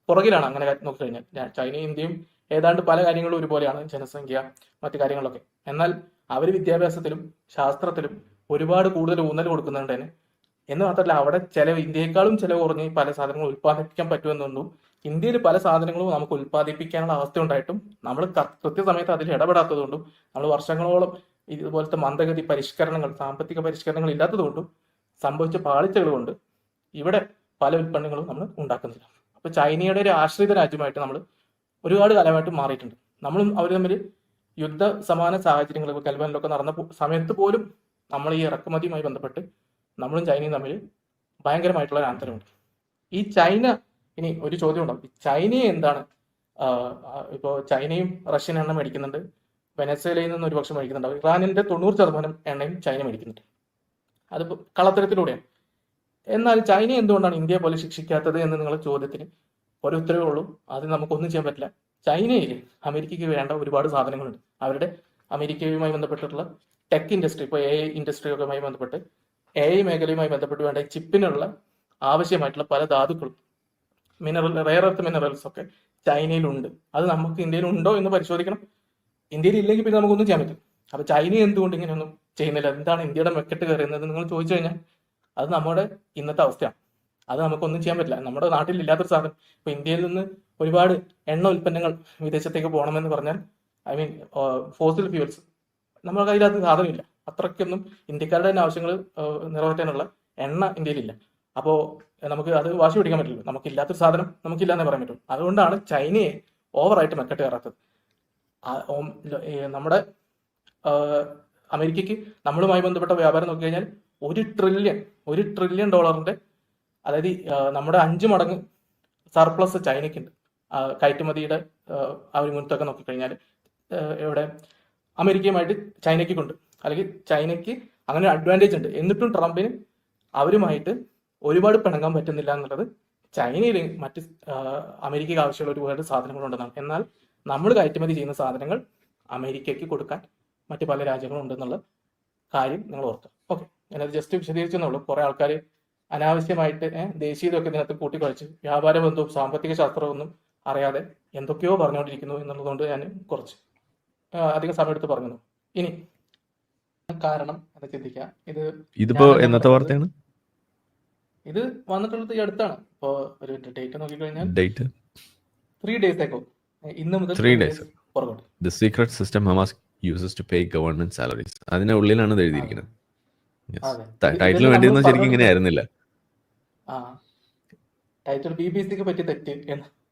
പുറകിലാണ് അങ്ങനെ നോക്കിക്കഴിഞ്ഞാൽ. ചൈനയും ഇന്ത്യയും ഏതാണ്ട് പല കാര്യങ്ങളും ഒരുപോലെയാണ്, ജനസംഖ്യ മറ്റു കാര്യങ്ങളൊക്കെ. എന്നാൽ അവർ വിദ്യാഭ്യാസത്തിലും ശാസ്ത്രത്തിലും ഒരുപാട് കൂടുതൽ ഊന്നൽ കൊടുക്കുന്നുണ്ട് തന്നെ. എന്ന് മാത്രമല്ല അവിടെ ചിലവ് ഇന്ത്യയെക്കാളും ചിലവ് കുറഞ്ഞ് പല സാധനങ്ങളും ഉൽപ്പാദിപ്പിക്കാൻ പറ്റുമെന്നൊന്നും ഇന്ത്യയിൽ പല സാധനങ്ങളും നമുക്ക് ഉൽപ്പാദിപ്പിക്കാനുള്ള അവസ്ഥ ഉണ്ടായിട്ടും നമ്മൾ കൃത്യസമയത്ത് അതിൽ ഇടപെടാത്തതുകൊണ്ടും നമ്മൾ വർഷങ്ങളോളം ഇതുപോലത്തെ മന്ദഗതി പരിഷ്കരണങ്ങൾ, സാമ്പത്തിക പരിഷ്കരണങ്ങൾ ഇല്ലാത്തതുകൊണ്ടും സംഭവിച്ച പാളിച്ചകൾ കൊണ്ട് ഇവിടെ പല ഉൽപ്പന്നങ്ങളും നമ്മൾ ഉണ്ടാക്കുന്നില്ല. അപ്പൊ ചൈനയുടെ ഒരു ആശ്രിത രാജ്യമായിട്ട് നമ്മൾ ഒരുപാട് കാലമായിട്ട് മാറിയിട്ടുണ്ട്. നമ്മളും അവർ തമ്മിൽ യുദ്ധ സമാന സാഹചര്യങ്ങൾ കൽബനിലൊക്കെ നടന്ന സമയത്ത് പോലും നമ്മൾ ഈ ഇറക്കുമതിയുമായി ബന്ധപ്പെട്ട് നമ്മളും ചൈനയും തമ്മിൽ ഭയങ്കരമായിട്ടുള്ള ഒരു അന്തരമുണ്ട്. ഈ ചൈന, ഇനി ഒരു ചോദ്യം ഉണ്ടാവും, ചൈനയെ എന്താണ് ഇപ്പോൾ ചൈനയും റഷ്യൻ എണ്ണ മേടിക്കുന്നുണ്ട്, വെനസ്വേലയിൽ നിന്ന് ഒരു പക്ഷം മേടിക്കുന്നുണ്ടാവും, ഇറാനിന്റെ 90% എണ്ണയും ചൈന മേടിക്കുന്നുണ്ട്. അതിപ്പോൾ കള്ളത്തരത്തിലൂടെയാണ്. എന്നാൽ ചൈന എന്തുകൊണ്ടാണ് ഇന്ത്യയെ പോലെ ശിക്ഷിക്കാത്തത് എന്ന് നിങ്ങളുടെ ചോദ്യത്തിന് ഒരു ഉത്തരവേ ഉള്ളൂ. അത് നമുക്കൊന്നും ചെയ്യാൻ പറ്റില്ല. ചൈനയിൽ അമേരിക്കയ്ക്ക് വേണ്ട ഒരുപാട് സാധനങ്ങളുണ്ട്. അവരുടെ അമേരിക്കയുമായി ബന്ധപ്പെട്ടിട്ടുള്ള ടെക് ഇൻഡസ്ട്രി, ഇപ്പോൾ AI ഇൻഡസ്ട്രിയൊക്കെ ബന്ധപ്പെട്ട് AI മേഖലയുമായി ബന്ധപ്പെട്ട് വേണ്ട ചിപ്പിനുള്ള ആവശ്യമായിട്ടുള്ള പല ധാതുക്കളും റെയർ എർത്ത് മിനറൽസ് ഒക്കെ ചൈനയിലുണ്ട്. അത് നമുക്ക് ഇന്ത്യയിൽ ഉണ്ടോ എന്ന് പരിശോധിക്കണം. ഇന്ത്യയിൽ ഇല്ലെങ്കിൽ പിന്നെ നമുക്കൊന്നും ചെയ്യാൻ പറ്റും. അപ്പൊ ചൈന എന്തുകൊണ്ട് ഇങ്ങനെയൊന്നും ചെയ്യുന്നില്ല, എന്താണ് ഇന്ത്യയുടെ മെക്കെട്ട് കയറുന്നത് നിങ്ങൾ ചോദിച്ചു കഴിഞ്ഞാൽ അത് നമ്മുടെ ഇന്നത്തെ അവസ്ഥയാണ്. അത് നമുക്കൊന്നും ചെയ്യാൻ പറ്റില്ല. നമ്മുടെ നാട്ടിൽ ഇല്ലാത്തൊരു സാധനം, ഇപ്പൊ ഇന്ത്യയിൽ നിന്ന് ഒരുപാട് എണ്ണ ഉൽപ്പന്നങ്ങൾ വിദേശത്തേക്ക് പോകണമെന്ന് പറഞ്ഞാൽ, ഐ മീൻ ഫോസിൽ ഫ്യൂൽസ്, നമ്മുടെ കയ്യിലത് സാധനമില്ല. അത്രയ്ക്കൊന്നും ഇന്ത്യക്കാരുടെ തന്നെ ആവശ്യങ്ങൾ നിറവേറ്റാനുള്ള എണ്ണ ഇന്ത്യയിലില്ല. അപ്പോൾ നമുക്ക് അത് വാശി പിടിക്കാൻ പറ്റില്ല. നമുക്കില്ലാത്തൊരു സാധനം നമുക്കില്ല എന്നേ പറയാൻ പറ്റും. അതുകൊണ്ടാണ് ചൈനയെ ഓവറായിട്ട് മെക്കെട്ട് കയറാത്തത്. നമ്മുടെ അമേരിക്കയ്ക്ക് നമ്മളുമായി ബന്ധപ്പെട്ട വ്യാപാരം നോക്കി കഴിഞ്ഞാൽ $1 ട്രില്യൺ അതായത് നമ്മുടെ 5 മടങ്ങ് സർപ്ലസ് ചൈനയ്ക്കുണ്ട്. കയറ്റുമതിയുടെ ആ ഒരു മുൻതൊക്കെ നോക്കിക്കഴിഞ്ഞാൽ ഇവിടെ അമേരിക്കയുമായിട്ട് ചൈനയ്ക്ക് കൊണ്ട്, അല്ലെങ്കിൽ ചൈനയ്ക്ക് അങ്ങനെ ഒരു അഡ്വാൻറ്റേജ് ഉണ്ട്. എന്നിട്ടും ട്രംപിന് അവരുമായിട്ട് ഒരുപാട് പിണങ്ങാൻ പറ്റുന്നില്ല എന്നുള്ളത് ചൈനയിൽ മറ്റ് അമേരിക്കയ്ക്ക് ആവശ്യമുള്ള ഒരുപാട് സാധനങ്ങളുണ്ടെന്നാണ്. എന്നാൽ നമ്മൾ കയറ്റുമതി ചെയ്യുന്ന സാധനങ്ങൾ അമേരിക്കയ്ക്ക് കൊടുക്കാൻ മറ്റു പല രാജ്യങ്ങളും ഉണ്ടെന്നുള്ള കാര്യം നിങ്ങൾ ഓർക്കുക. ഓക്കെ, ഞാനത് ജസ്റ്റ് വിശദീകരിച്ചെന്നുള്ളൂ. കുറെ ആൾക്കാർ അനാവശ്യമായിട്ട് ദേശീയതൊക്കെ ഇതിനകത്ത് കൂട്ടിക്കുഴച്ച് വ്യാപാര ബന്ധവും സാമ്പത്തിക ശാസ്ത്രവും ഒന്നും അറിയാതെ എന്തൊക്കെയോ പറഞ്ഞുകൊണ്ടിരിക്കുന്നു എന്നുള്ളതുകൊണ്ട് ഞാൻ കുറച്ച് അധികം സമയം എടുത്ത് പറഞ്ഞു. ഇനി കാരണം എന്ന് ചിന്തിക്കുക. ഇതിപ്പോ എന്നത്തെ വാർത്തയാണ്? ഇത് വന്നിട്ടുള്ളത് ഈ അടുത്താണ്. ഇപ്പോ ഒരു ഡേറ്റ് നോക്കിക്കഴിഞ്ഞാൽ ഡേറ്റ് 3 days ago, ഇന്ന് മുതൽ 3 days പുറകോട്ട്. The secret system Hamas uses to pay government salaries. അതിന്റെ ഉള്ളിലാണ് ഇത് എഴുതിയിരിക്കുന്നത്. ടൈറ്റിൽ വേണ്ടിയൊന്നും ശരിക്കും ഇങ്ങനെ ആയിരുന്നില്ല. ടൈറ്റിൽ BBC-ക്ക് പറ്റി തെറ്റ്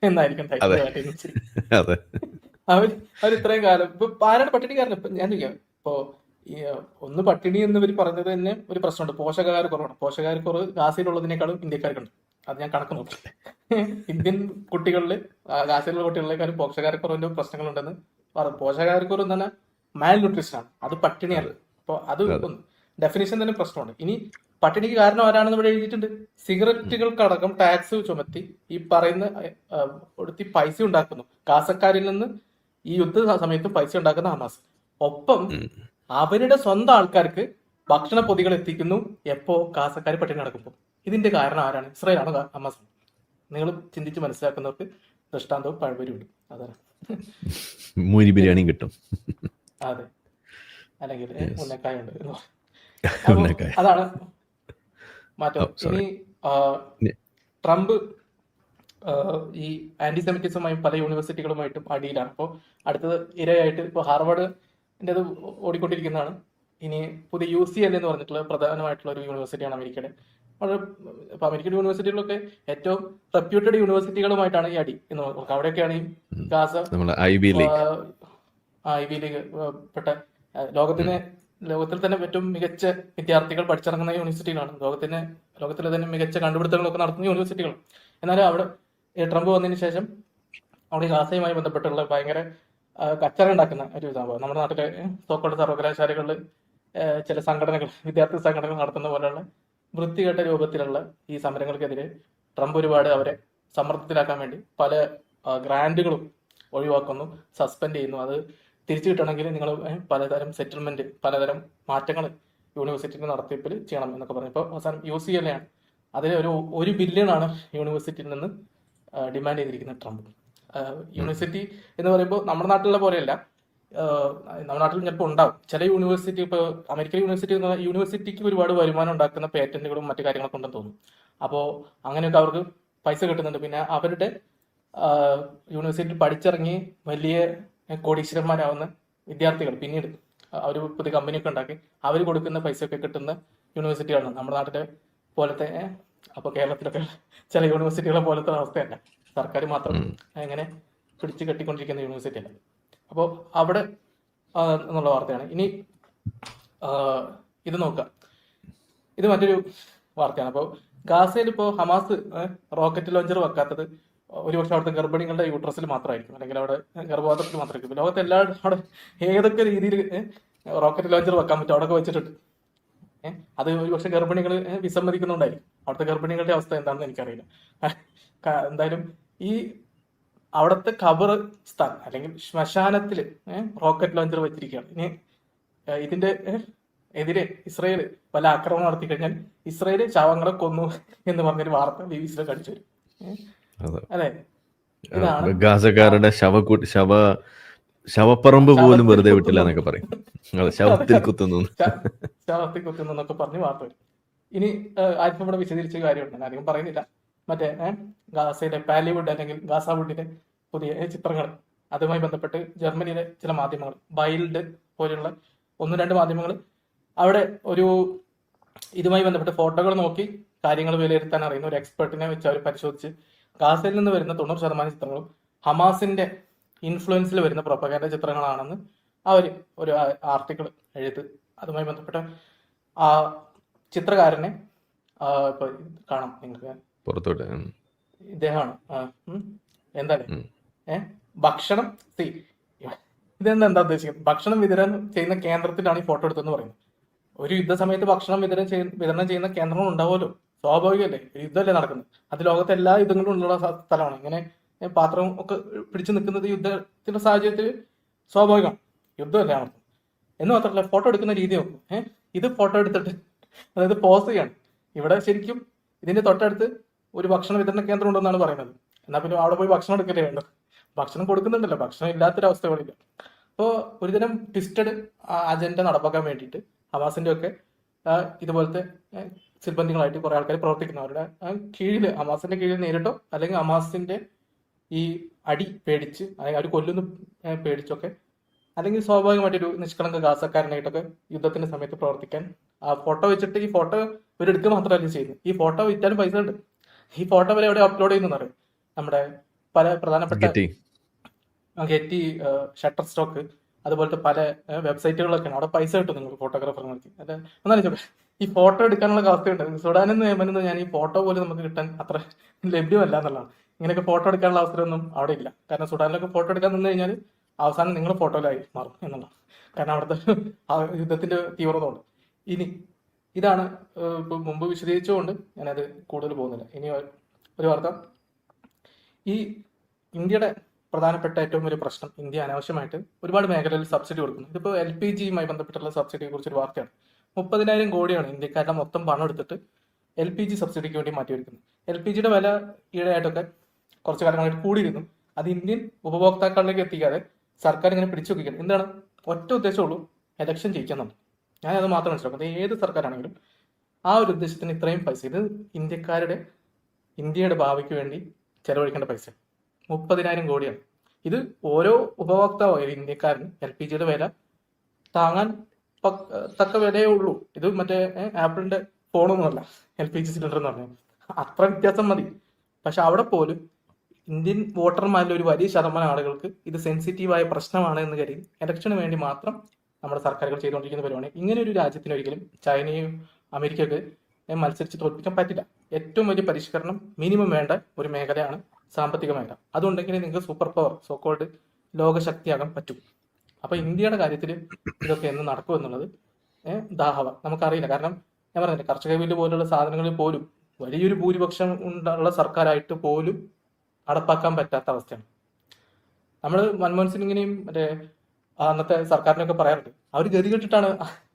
എന്നായിരിക്കും ടൈറ്റിൽ. അതെ, അവർ ഇത്രയും കാലം ഇപ്പൊ ആരാണ് പട്ടിണിക്കാരൻ? ഇപ്പൊ ഞാൻ ചോദിക്കാം, ഇപ്പോ ഈ ഒന്ന് പട്ടിണി എന്ന് ഇവർ പറഞ്ഞത് തന്നെ ഒരു പ്രശ്നമുണ്ട്. പോഷകാഹാരക്കുറവാണ്. പോഷകാഹാരക്കുറവ് ഗാസയിലുള്ളതിനേക്കാളും ഇന്ത്യക്കാർക്കുണ്ട്. അത് ഞാൻ കണക്ക് നോക്കി. ഇന്ത്യൻ കുട്ടികളിൽ ഗാസയിലുള്ള കുട്ടികളെക്കാളും പോഷകാഹാരക്കുറവിന്റെ പ്രശ്നങ്ങളുണ്ടെന്ന് പറഞ്ഞു. പോഷകാഹാരക്കുറവ് എന്ന് പറഞ്ഞാൽ മാൽ ന്യൂട്രീഷൻ ആണ്, അത് പട്ടിണിയാണ്. അപ്പോൾ അത് ഡെഫിനേഷൻ തന്നെ പ്രശ്നമുണ്ട്. ഇനി പട്ടിണിക്ക് കാരണം ആരാണെന്ന് ഇവിടെ എഴുതിയിട്ടുണ്ട്. സിഗരറ്റുകൾക്കടക്കം ടാക്സ് ചുമത്തി ഈ പറയുന്ന കൊടുത്തി പൈസ ഉണ്ടാക്കുന്നു. ഗാസക്കാരിൽ നിന്ന് ഈ യുദ്ധ സമയത്ത് പൈസ ഉണ്ടാക്കുന്ന ഹമാസ്. ഒപ്പം അവരുടെ സ്വന്തം ആൾക്കാർക്ക് ഭക്ഷണ പൊതികൾ എത്തിക്കുന്നു എപ്പോ ഗാസക്കാർ പട്ടിണി നടക്കുമ്പോൾ. ഇതിന്റെ കാരണം ആരാണ്? ഇസ്രായേലാണോ ഹമാസ്? നിങ്ങൾ ചിന്തിച്ച് മനസ്സിലാക്കുന്നവർക്ക് ദൃഷ്ടാന്തവും പഴവരും ഉണ്ട്. അതാണ് മൂരി ബിരിയാണിയും കിട്ടും. അതെ, അല്ലെങ്കിൽ ഉന്നക്കായ ഉണ്ട്. അതാണ് മാറ്റം. ഇനി ട്രംപ് ഈ ആന്റിസെമിറ്റിസവുമായും പല യൂണിവേഴ്സിറ്റികളുമായിട്ടും അടിയിലാണ്. അപ്പോൾ അടുത്തത് ഇരയായിട്ട് ഇപ്പോൾ ഹാർവാർഡിൻ്റെ അത് ഓടിക്കൊണ്ടിരിക്കുന്നതാണ്. ഇനി പുതിയ UCL എന്ന് പറഞ്ഞിട്ടുള്ള പ്രധാനമായിട്ടുള്ള ഒരു യൂണിവേഴ്സിറ്റിയാണ് അമേരിക്കയുടെ. വളരെ ഇപ്പൊ അമേരിക്കൻ യൂണിവേഴ്സിറ്റികളൊക്കെ ഏറ്റവും റെപ്യൂട്ടഡ് യൂണിവേഴ്സിറ്റികളുമായിട്ടാണ് ഈ അടി എന്ന് നോക്കുക. അവിടെയൊക്കെയാണ് ഈ ഗാസ ഐവി ലീഗ് പെട്ട ലോകത്തിൽ തന്നെ ഏറ്റവും മികച്ച വിദ്യാർത്ഥികൾ പഠിച്ചിറങ്ങുന്ന യൂണിവേഴ്സിറ്റികളാണ്. ലോകത്തിലെ തന്നെ മികച്ച കണ്ടുപിടുത്തങ്ങളൊക്കെ നടത്തുന്ന യൂണിവേഴ്സിറ്റികൾ. എന്നാലും അവിടെ ട്രംപ് വന്നതിന് ശേഷം അവിടെ ഗാസയുമായി ബന്ധപ്പെട്ടുള്ള ഭയങ്കര കച്ചറ ഉണ്ടാക്കുന്ന ഒരു സംഭവം. നമ്മുടെ നാട്ടിലെ സോക്കോൾഡ് സർവകലാശാലകളിൽ ചില സംഘടനകൾ, വിദ്യാർത്ഥി സംഘടനകൾ നടത്തുന്ന പോലെയുള്ള വൃത്തികെട്ട രൂപത്തിലുള്ള ഈ സമരങ്ങൾക്കെതിരെ ട്രംപ് ഒരുപാട് അവരെ സമ്മർദ്ദത്തിലാക്കാൻ വേണ്ടി പല ഗ്രാൻഡുകളും ഒഴിവാക്കുന്നു, സസ്പെൻഡ് ചെയ്യുന്നു. അത് തിരിച്ചു കിട്ടണമെങ്കിൽ നിങ്ങൾ പലതരം സെറ്റിൽമെന്റ്, പലതരം മാറ്റങ്ങൾ യൂണിവേഴ്സിറ്റിയുടെ നടത്തിപ്പിൽ ചെയ്യണം എന്നൊക്കെ പറഞ്ഞു. ഇപ്പോൾ അവസാനം UCLA ആണ്, അതിൽ ഒരു ബില്യണാണ് യൂണിവേഴ്സിറ്റിയിൽ നിന്ന് ഡിമാൻഡ് ചെയ്തിരിക്കുന്നത് ട്രംപ്. യൂണിവേഴ്സിറ്റി എന്ന് പറയുമ്പോൾ നമ്മുടെ നാട്ടിലുള്ള പോലെയല്ല. നമ്മുടെ നാട്ടിൽ ചിലപ്പോൾ ഉണ്ടാവും ചില യൂണിവേഴ്സിറ്റി, ഇപ്പോൾ അമേരിക്കൻ യൂണിവേഴ്സിറ്റി എന്ന് പറഞ്ഞാൽ യൂണിവേഴ്സിറ്റിക്ക് ഒരുപാട് വരുമാനം ഉണ്ടാക്കുന്ന പേറ്റന്റുകളും മറ്റു കാര്യങ്ങളൊക്കെ ഉണ്ടെന്ന് തോന്നുന്നു. അപ്പോൾ അങ്ങനെയൊക്കെ അവർക്ക് പൈസ കിട്ടുന്നുണ്ട്. പിന്നെ അവരുടെ യൂണിവേഴ്സിറ്റി പഠിച്ചിറങ്ങി വലിയ കോടീശ്വരന്മാരാവുന്ന വിദ്യാർത്ഥികൾ പിന്നീട് അവർ പുതിയ കമ്പനിയൊക്കെ ഉണ്ടാക്കി അവർ കൊടുക്കുന്ന പൈസയൊക്കെ കിട്ടുന്ന യൂണിവേഴ്സിറ്റികളാണ് നമ്മുടെ നാട്ടിലെ പോലത്തെ. അപ്പോൾ കേരളത്തിലൊക്കെ ചില യൂണിവേഴ്സിറ്റികളെ പോലത്തെ അവസ്ഥയല്ല, സർക്കാർ മാത്രം ഇങ്ങനെ പിടിച്ചു കെട്ടിക്കൊണ്ടിരിക്കുന്ന യൂണിവേഴ്സിറ്റി അല്ല. അപ്പോൾ അവിടെ എന്നുള്ള വാർത്തയാണ്. ഇനി ഇത് നോക്കാം, ഇത് മറ്റൊരു വാർത്തയാണ്. അപ്പോൾ ഗാസയിൽ ഇപ്പോൾ ഹമാസ് റോക്കറ്റ് ലോഞ്ചർ വെക്കാത്തത് ഒരുപക്ഷെ അവിടുത്തെ ഗർഭിണികളുടെ യൂട്രസിൽ മാത്രമായിരിക്കും, അല്ലെങ്കിൽ അവിടെ ഗർഭപാത്രത്തിൽ മാത്രമായിരിക്കും. ലോകത്ത് എല്ലാവരും അവിടെ ഏതൊക്കെ രീതിയിൽ റോക്കറ്റ് ലോഞ്ചർ വെക്കാൻ പറ്റും അവിടെയൊക്കെ വെച്ചിട്ടുണ്ട്. അത് ഒരുപക്ഷെ ഗർഭിണികൾ വിസമ്മതിക്കുന്നുണ്ടായിരിക്കും. അവിടുത്തെ ഗർഭിണികളുടെ അവസ്ഥ എന്താണെന്ന് എനിക്കറിയില്ല. എന്തായാലും ഈ അവിടുത്തെ ഖബർ സ്ഥാൻ അല്ലെങ്കിൽ ശ്മശാനത്തിൽ റോക്കറ്റ് ലോഞ്ചർ വെച്ചിരിക്കുകയാണ്. ഇനി ഇതിന്റെ എതിരെ ഇസ്രയേൽ പല ആക്രമണം നടത്തി കഴിഞ്ഞാൽ ഇസ്രയേൽ ശവങ്ങളെ കൊന്നു എന്ന് പറഞ്ഞൊരു വാർത്ത BBC കടിച്ചു വരും. അതെ, ഇതാണ് ഗാസക്കാരുടെ ശവപ്പറമ്പ് പോലും വെറുതെ വിട്ടില്ല എന്നൊക്കെ പറയും. ശവത്തിൽ കുത്തുന്നു എന്നൊക്കെ പറഞ്ഞ് വാർത്ത വരും. ഇനി ആരിപ്പം ഇവിടെ വിശദീകരിച്ച കാര്യമുണ്ട്, അധികം പറയുന്നില്ല. മറ്റേ ഗാസയിലെ പാലിവുഡ് അല്ലെങ്കിൽ ഗാസാവുഡിന്റെ പുതിയ ചിത്രങ്ങൾ, അതുമായി ബന്ധപ്പെട്ട് ജർമ്മനിയിലെ ചില മാധ്യമങ്ങൾ, ബൈൽഡ് പോലെയുള്ള 1-2 മാധ്യമങ്ങൾ അവിടെ ഒരു ഇതുമായി ബന്ധപ്പെട്ട് ഫോട്ടോകൾ നോക്കി കാര്യങ്ങൾ വിലയിരുത്താൻ അറിയുന്ന ഒരു എക്സ്പെർട്ടിനെ വെച്ച് അവർ പരിശോധിച്ച് ഗാസയിൽ നിന്ന് വരുന്ന 90% ചിത്രങ്ങളും ഹമാസിന്റെ ഇൻഫ്ലുവൻസിൽ വരുന്ന പ്രൊപ്പഗാൻഡ ചിത്രങ്ങളാണെന്ന് അവർ ഒരു ആർട്ടിക്കിൾ എഴുതി. അതുമായി ബന്ധപ്പെട്ട ആ ചിത്രകാരനെ ഇപ്പൊ കാണാം നിങ്ങൾക്ക്, പുറത്തോട്ട് ഇദ്ദേഹമാണ്. എന്താണ് ഭക്ഷണം ഇതെന്താ ഉദ്ദേശിക്കുന്നത്? ഭക്ഷണം വിതരണം ചെയ്യുന്ന കേന്ദ്രത്തിലാണ് ഈ ഫോട്ടോ എടുത്തെന്ന് പറയുന്നത്. ഒരു യുദ്ധ സമയത്ത് ഭക്ഷണം വിതരണം ചെയ്യുന്ന കേന്ദ്രങ്ങൾ ഉണ്ടാവുമല്ലോ, സ്വാഭാവികമല്ലേ, യുദ്ധമല്ലേ നടക്കുന്നത്. അത് ലോകത്തെ എല്ലാ യുദ്ധങ്ങളും ഉള്ള സ്ഥലമാണ്. ഇങ്ങനെ പാത്രം ഒക്കെ പിടിച്ചു നിൽക്കുന്നത് യുദ്ധത്തിന്റെ സാഹചര്യത്തിൽ സ്വാഭാവികമാണ്, യുദ്ധമല്ലേ നടക്കുന്നത്. എന്ന് മാത്രമല്ല ഫോട്ടോ എടുക്കുന്ന രീതി നോക്കും. ഇത് ഫോട്ടോ എടുത്തിട്ട് അതായത് പോസ് ചെയ്യാണ്. ഇവിടെ ശരിക്കും ഇതിന്റെ തൊട്ടടുത്ത് ഒരു ഭക്ഷണ വിതരണ കേന്ദ്രം ഉണ്ടെന്നാണ് പറയുന്നത്. എന്നാൽ പിന്നെ അവിടെ പോയി ഭക്ഷണം എടുക്കലേ വേണ്ടു, ഭക്ഷണം കൊടുക്കുന്നുണ്ടല്ലോ, ഭക്ഷണം ഇല്ലാത്തൊരവസ്ഥകളില്ല. അപ്പോൾ ഒരുതരം ട്വിസ്റ്റഡ് അജണ്ട നടപ്പാക്കാൻ വേണ്ടിയിട്ട് ഹമാസിന്റെ ഒക്കെ ഇതുപോലത്തെ സിൽബന്ധികളായിട്ട് കുറെ ആൾക്കാർ പ്രവർത്തിക്കുന്നു. അവരുടെ കീഴിൽ, ഹമാസിന്റെ കീഴിൽ നേരിട്ടോ അല്ലെങ്കിൽ ഹമാസിന്റെ ഈ അടി പേടിച്ച് അല്ലെങ്കിൽ അവർ കൊല്ലുന്നു പേടിച്ചൊക്കെ, അല്ലെങ്കിൽ സ്വാഭാവികമായിട്ടൊരു നിഷ്കളങ്ക ഗാസക്കാരനായിട്ടൊക്കെ യുദ്ധത്തിന്റെ സമയത്ത് പ്രവർത്തിക്കാൻ ആ ഫോട്ടോ വെച്ചിട്ട്, ഈ ഫോട്ടോ ഇവരെടുക്കുക മാത്രമല്ല ചെയ്യുന്നത്, ഈ ഫോട്ടോ വിറ്റാലും പൈസ ഉണ്ട്. ഈ ഫോട്ടോ വരെ എവിടെ അപ്ലോഡ് ചെയ്യുന്ന അറിയാം, നമ്മുടെ പല പ്രധാനപ്പെട്ട ഗെറ്റി, ഷട്ടർ സ്റ്റോക്ക്, അതുപോലത്തെ പല വെബ്സൈറ്റുകളൊക്കെയാണ്. അവിടെ പൈസ കിട്ടും നിങ്ങൾക്ക് ഫോട്ടോഗ്രാഫർമാർക്ക്. അല്ല ഒന്നാലും ഈ ഫോട്ടോ എടുക്കാനുള്ള അവസ്ഥയുണ്ട്. സുഡാനിൽ നിന്ന് യമനിൽ ഞാൻ ഈ ഫോട്ടോ പോലും നമുക്ക് കിട്ടാൻ അത്ര ലഭ്യമല്ല എന്നുള്ളതാണ്. ഇങ്ങനെയൊക്കെ ഫോട്ടോ എടുക്കാനുള്ള അവസരമൊന്നും അവിടെ ഇല്ല. കാരണം സുഡാനിലൊക്കെ ഫോട്ടോ എടുക്കാൻ നിന്ന് കഴിഞ്ഞാൽ അവസാനം നിങ്ങൾ ഫോട്ടോയിലായി മാറും എന്നുള്ളതാണ്. കാരണം അവിടുത്തെ യുദ്ധത്തിന്റെ തീവ്രത കൊണ്ട്. ഇനി ഇതാണ് മുമ്പ് വിശദീകരിച്ചുകൊണ്ട് ഞാനത് കൂടുതൽ പോകുന്നില്ല. ഇനി ഒരു വാർത്ത, ഈ ഇന്ത്യയുടെ പ്രധാനപ്പെട്ട ഏറ്റവും വലിയ പ്രശ്നം, ഇന്ത്യ അനാവശ്യമായിട്ട് ഒരുപാട് മേഖലയിൽ സബ്സിഡി കൊടുക്കുന്നു. ഇതിപ്പോൾ LPG-യുമായി ബന്ധപ്പെട്ടുള്ള സബ്സിഡിയെ കുറിച്ചൊരു വാർത്തയാണ്. 30,000 കോടിയാണ് ഇന്ത്യക്കാരുടെ മൊത്തം പണം എടുത്തിട്ട് LPG സബ്സിഡിക്ക് വേണ്ടി മാറ്റിവെക്കുന്നത്. LPG-യുടെ വില ഈടായിട്ടൊക്കെ കുറച്ച് കാലങ്ങളായിട്ട് കൂടിയിരുന്നു. അത് ഇന്ത്യൻ ഉപഭോക്താക്കളിലേക്ക് എത്തിക്കാതെ സർക്കാർ ഇങ്ങനെ പിടിച്ചു വെക്കുകയാണ്. എന്താണ് ഒറ്റ ഉദ്ദേശമുള്ളൂ, എലക്ഷൻ ജയിക്കുന്നുണ്ട്. ഞാൻ അത് മാത്രം മനസ്സിലാക്കും. അത് ഏത് സർക്കാരാണെങ്കിലും ആ ഒരു ഉദ്ദേശത്തിന് ഇത്രയും പൈസ, ഇത് ഇന്ത്യയുടെ ഭാവിക്ക് വേണ്ടി ചെലവഴിക്കേണ്ട പൈസ 30,000 കോടിയാണ്. ഇത് ഓരോ ഉപഭോക്താവ് ഇന്ത്യക്കാരന് LPG-യുടെ വില താങ്ങാൻ തക്ക വിലയേ ഉള്ളൂ. ഇത് മറ്റേ ആപ്പിളിന്റെ ഫോണൊന്നുമല്ല LPG സിലിണ്ടർ എന്ന് പറഞ്ഞാൽ, അത്ര വ്യത്യാസം മതി. പക്ഷെ അവിടെ പോലും ഇന്ത്യൻ വോട്ടർമാരിൽ ഒരു വലിയ ശതമാനം ആളുകൾക്ക് ഇത് സെൻസിറ്റീവായ പ്രശ്നമാണ് എന്ന് കരുതി ഇലക്ഷന് വേണ്ടി മാത്രം നമ്മുടെ സർക്കാരുകൾ ചെയ്തുകൊണ്ടിരിക്കുന്ന പരിപാടി. ഇങ്ങനെ ഒരു രാജ്യത്തിന് ഒരിക്കലും ചൈനയും അമേരിക്കയൊക്കെ മത്സരിച്ച് തോൽപ്പിക്കാൻ പറ്റില്ല. ഏറ്റവും വലിയ പരിഷ്കരണം മിനിമം വേണ്ട ഒരു മേഖലയാണ് സാമ്പത്തിക മേഖല. അതുണ്ടെങ്കിൽ നിങ്ങൾക്ക് സൂപ്പർ പവർ, സോക്കോൾഡ് ലോകശക്തിയാകാൻ പറ്റും. അപ്പൊ ഇന്ത്യയുടെ കാര്യത്തിൽ ഇതൊക്കെ എന്ന് നടക്കും എന്നുള്ളത് ദാഹവ നമുക്കറിയില്ല. കാരണം ഞാൻ പറഞ്ഞില്ല, കർഷക ബില്ല് പോലുള്ള സാധനങ്ങളിൽ പോലും വലിയൊരു ഭൂരിപക്ഷം ഉള്ള സർക്കാരായിട്ട് പോലും നടപ്പാക്കാൻ പറ്റാത്ത അവസ്ഥയാണ്. നമ്മൾ മൻമോഹൻ സിംഗിനെയും മറ്റേ അന്നത്തെ സർക്കാരിനൊക്കെ പറയാറുണ്ട്. അവർ ഗതി കെട്ടിട്ടാണ്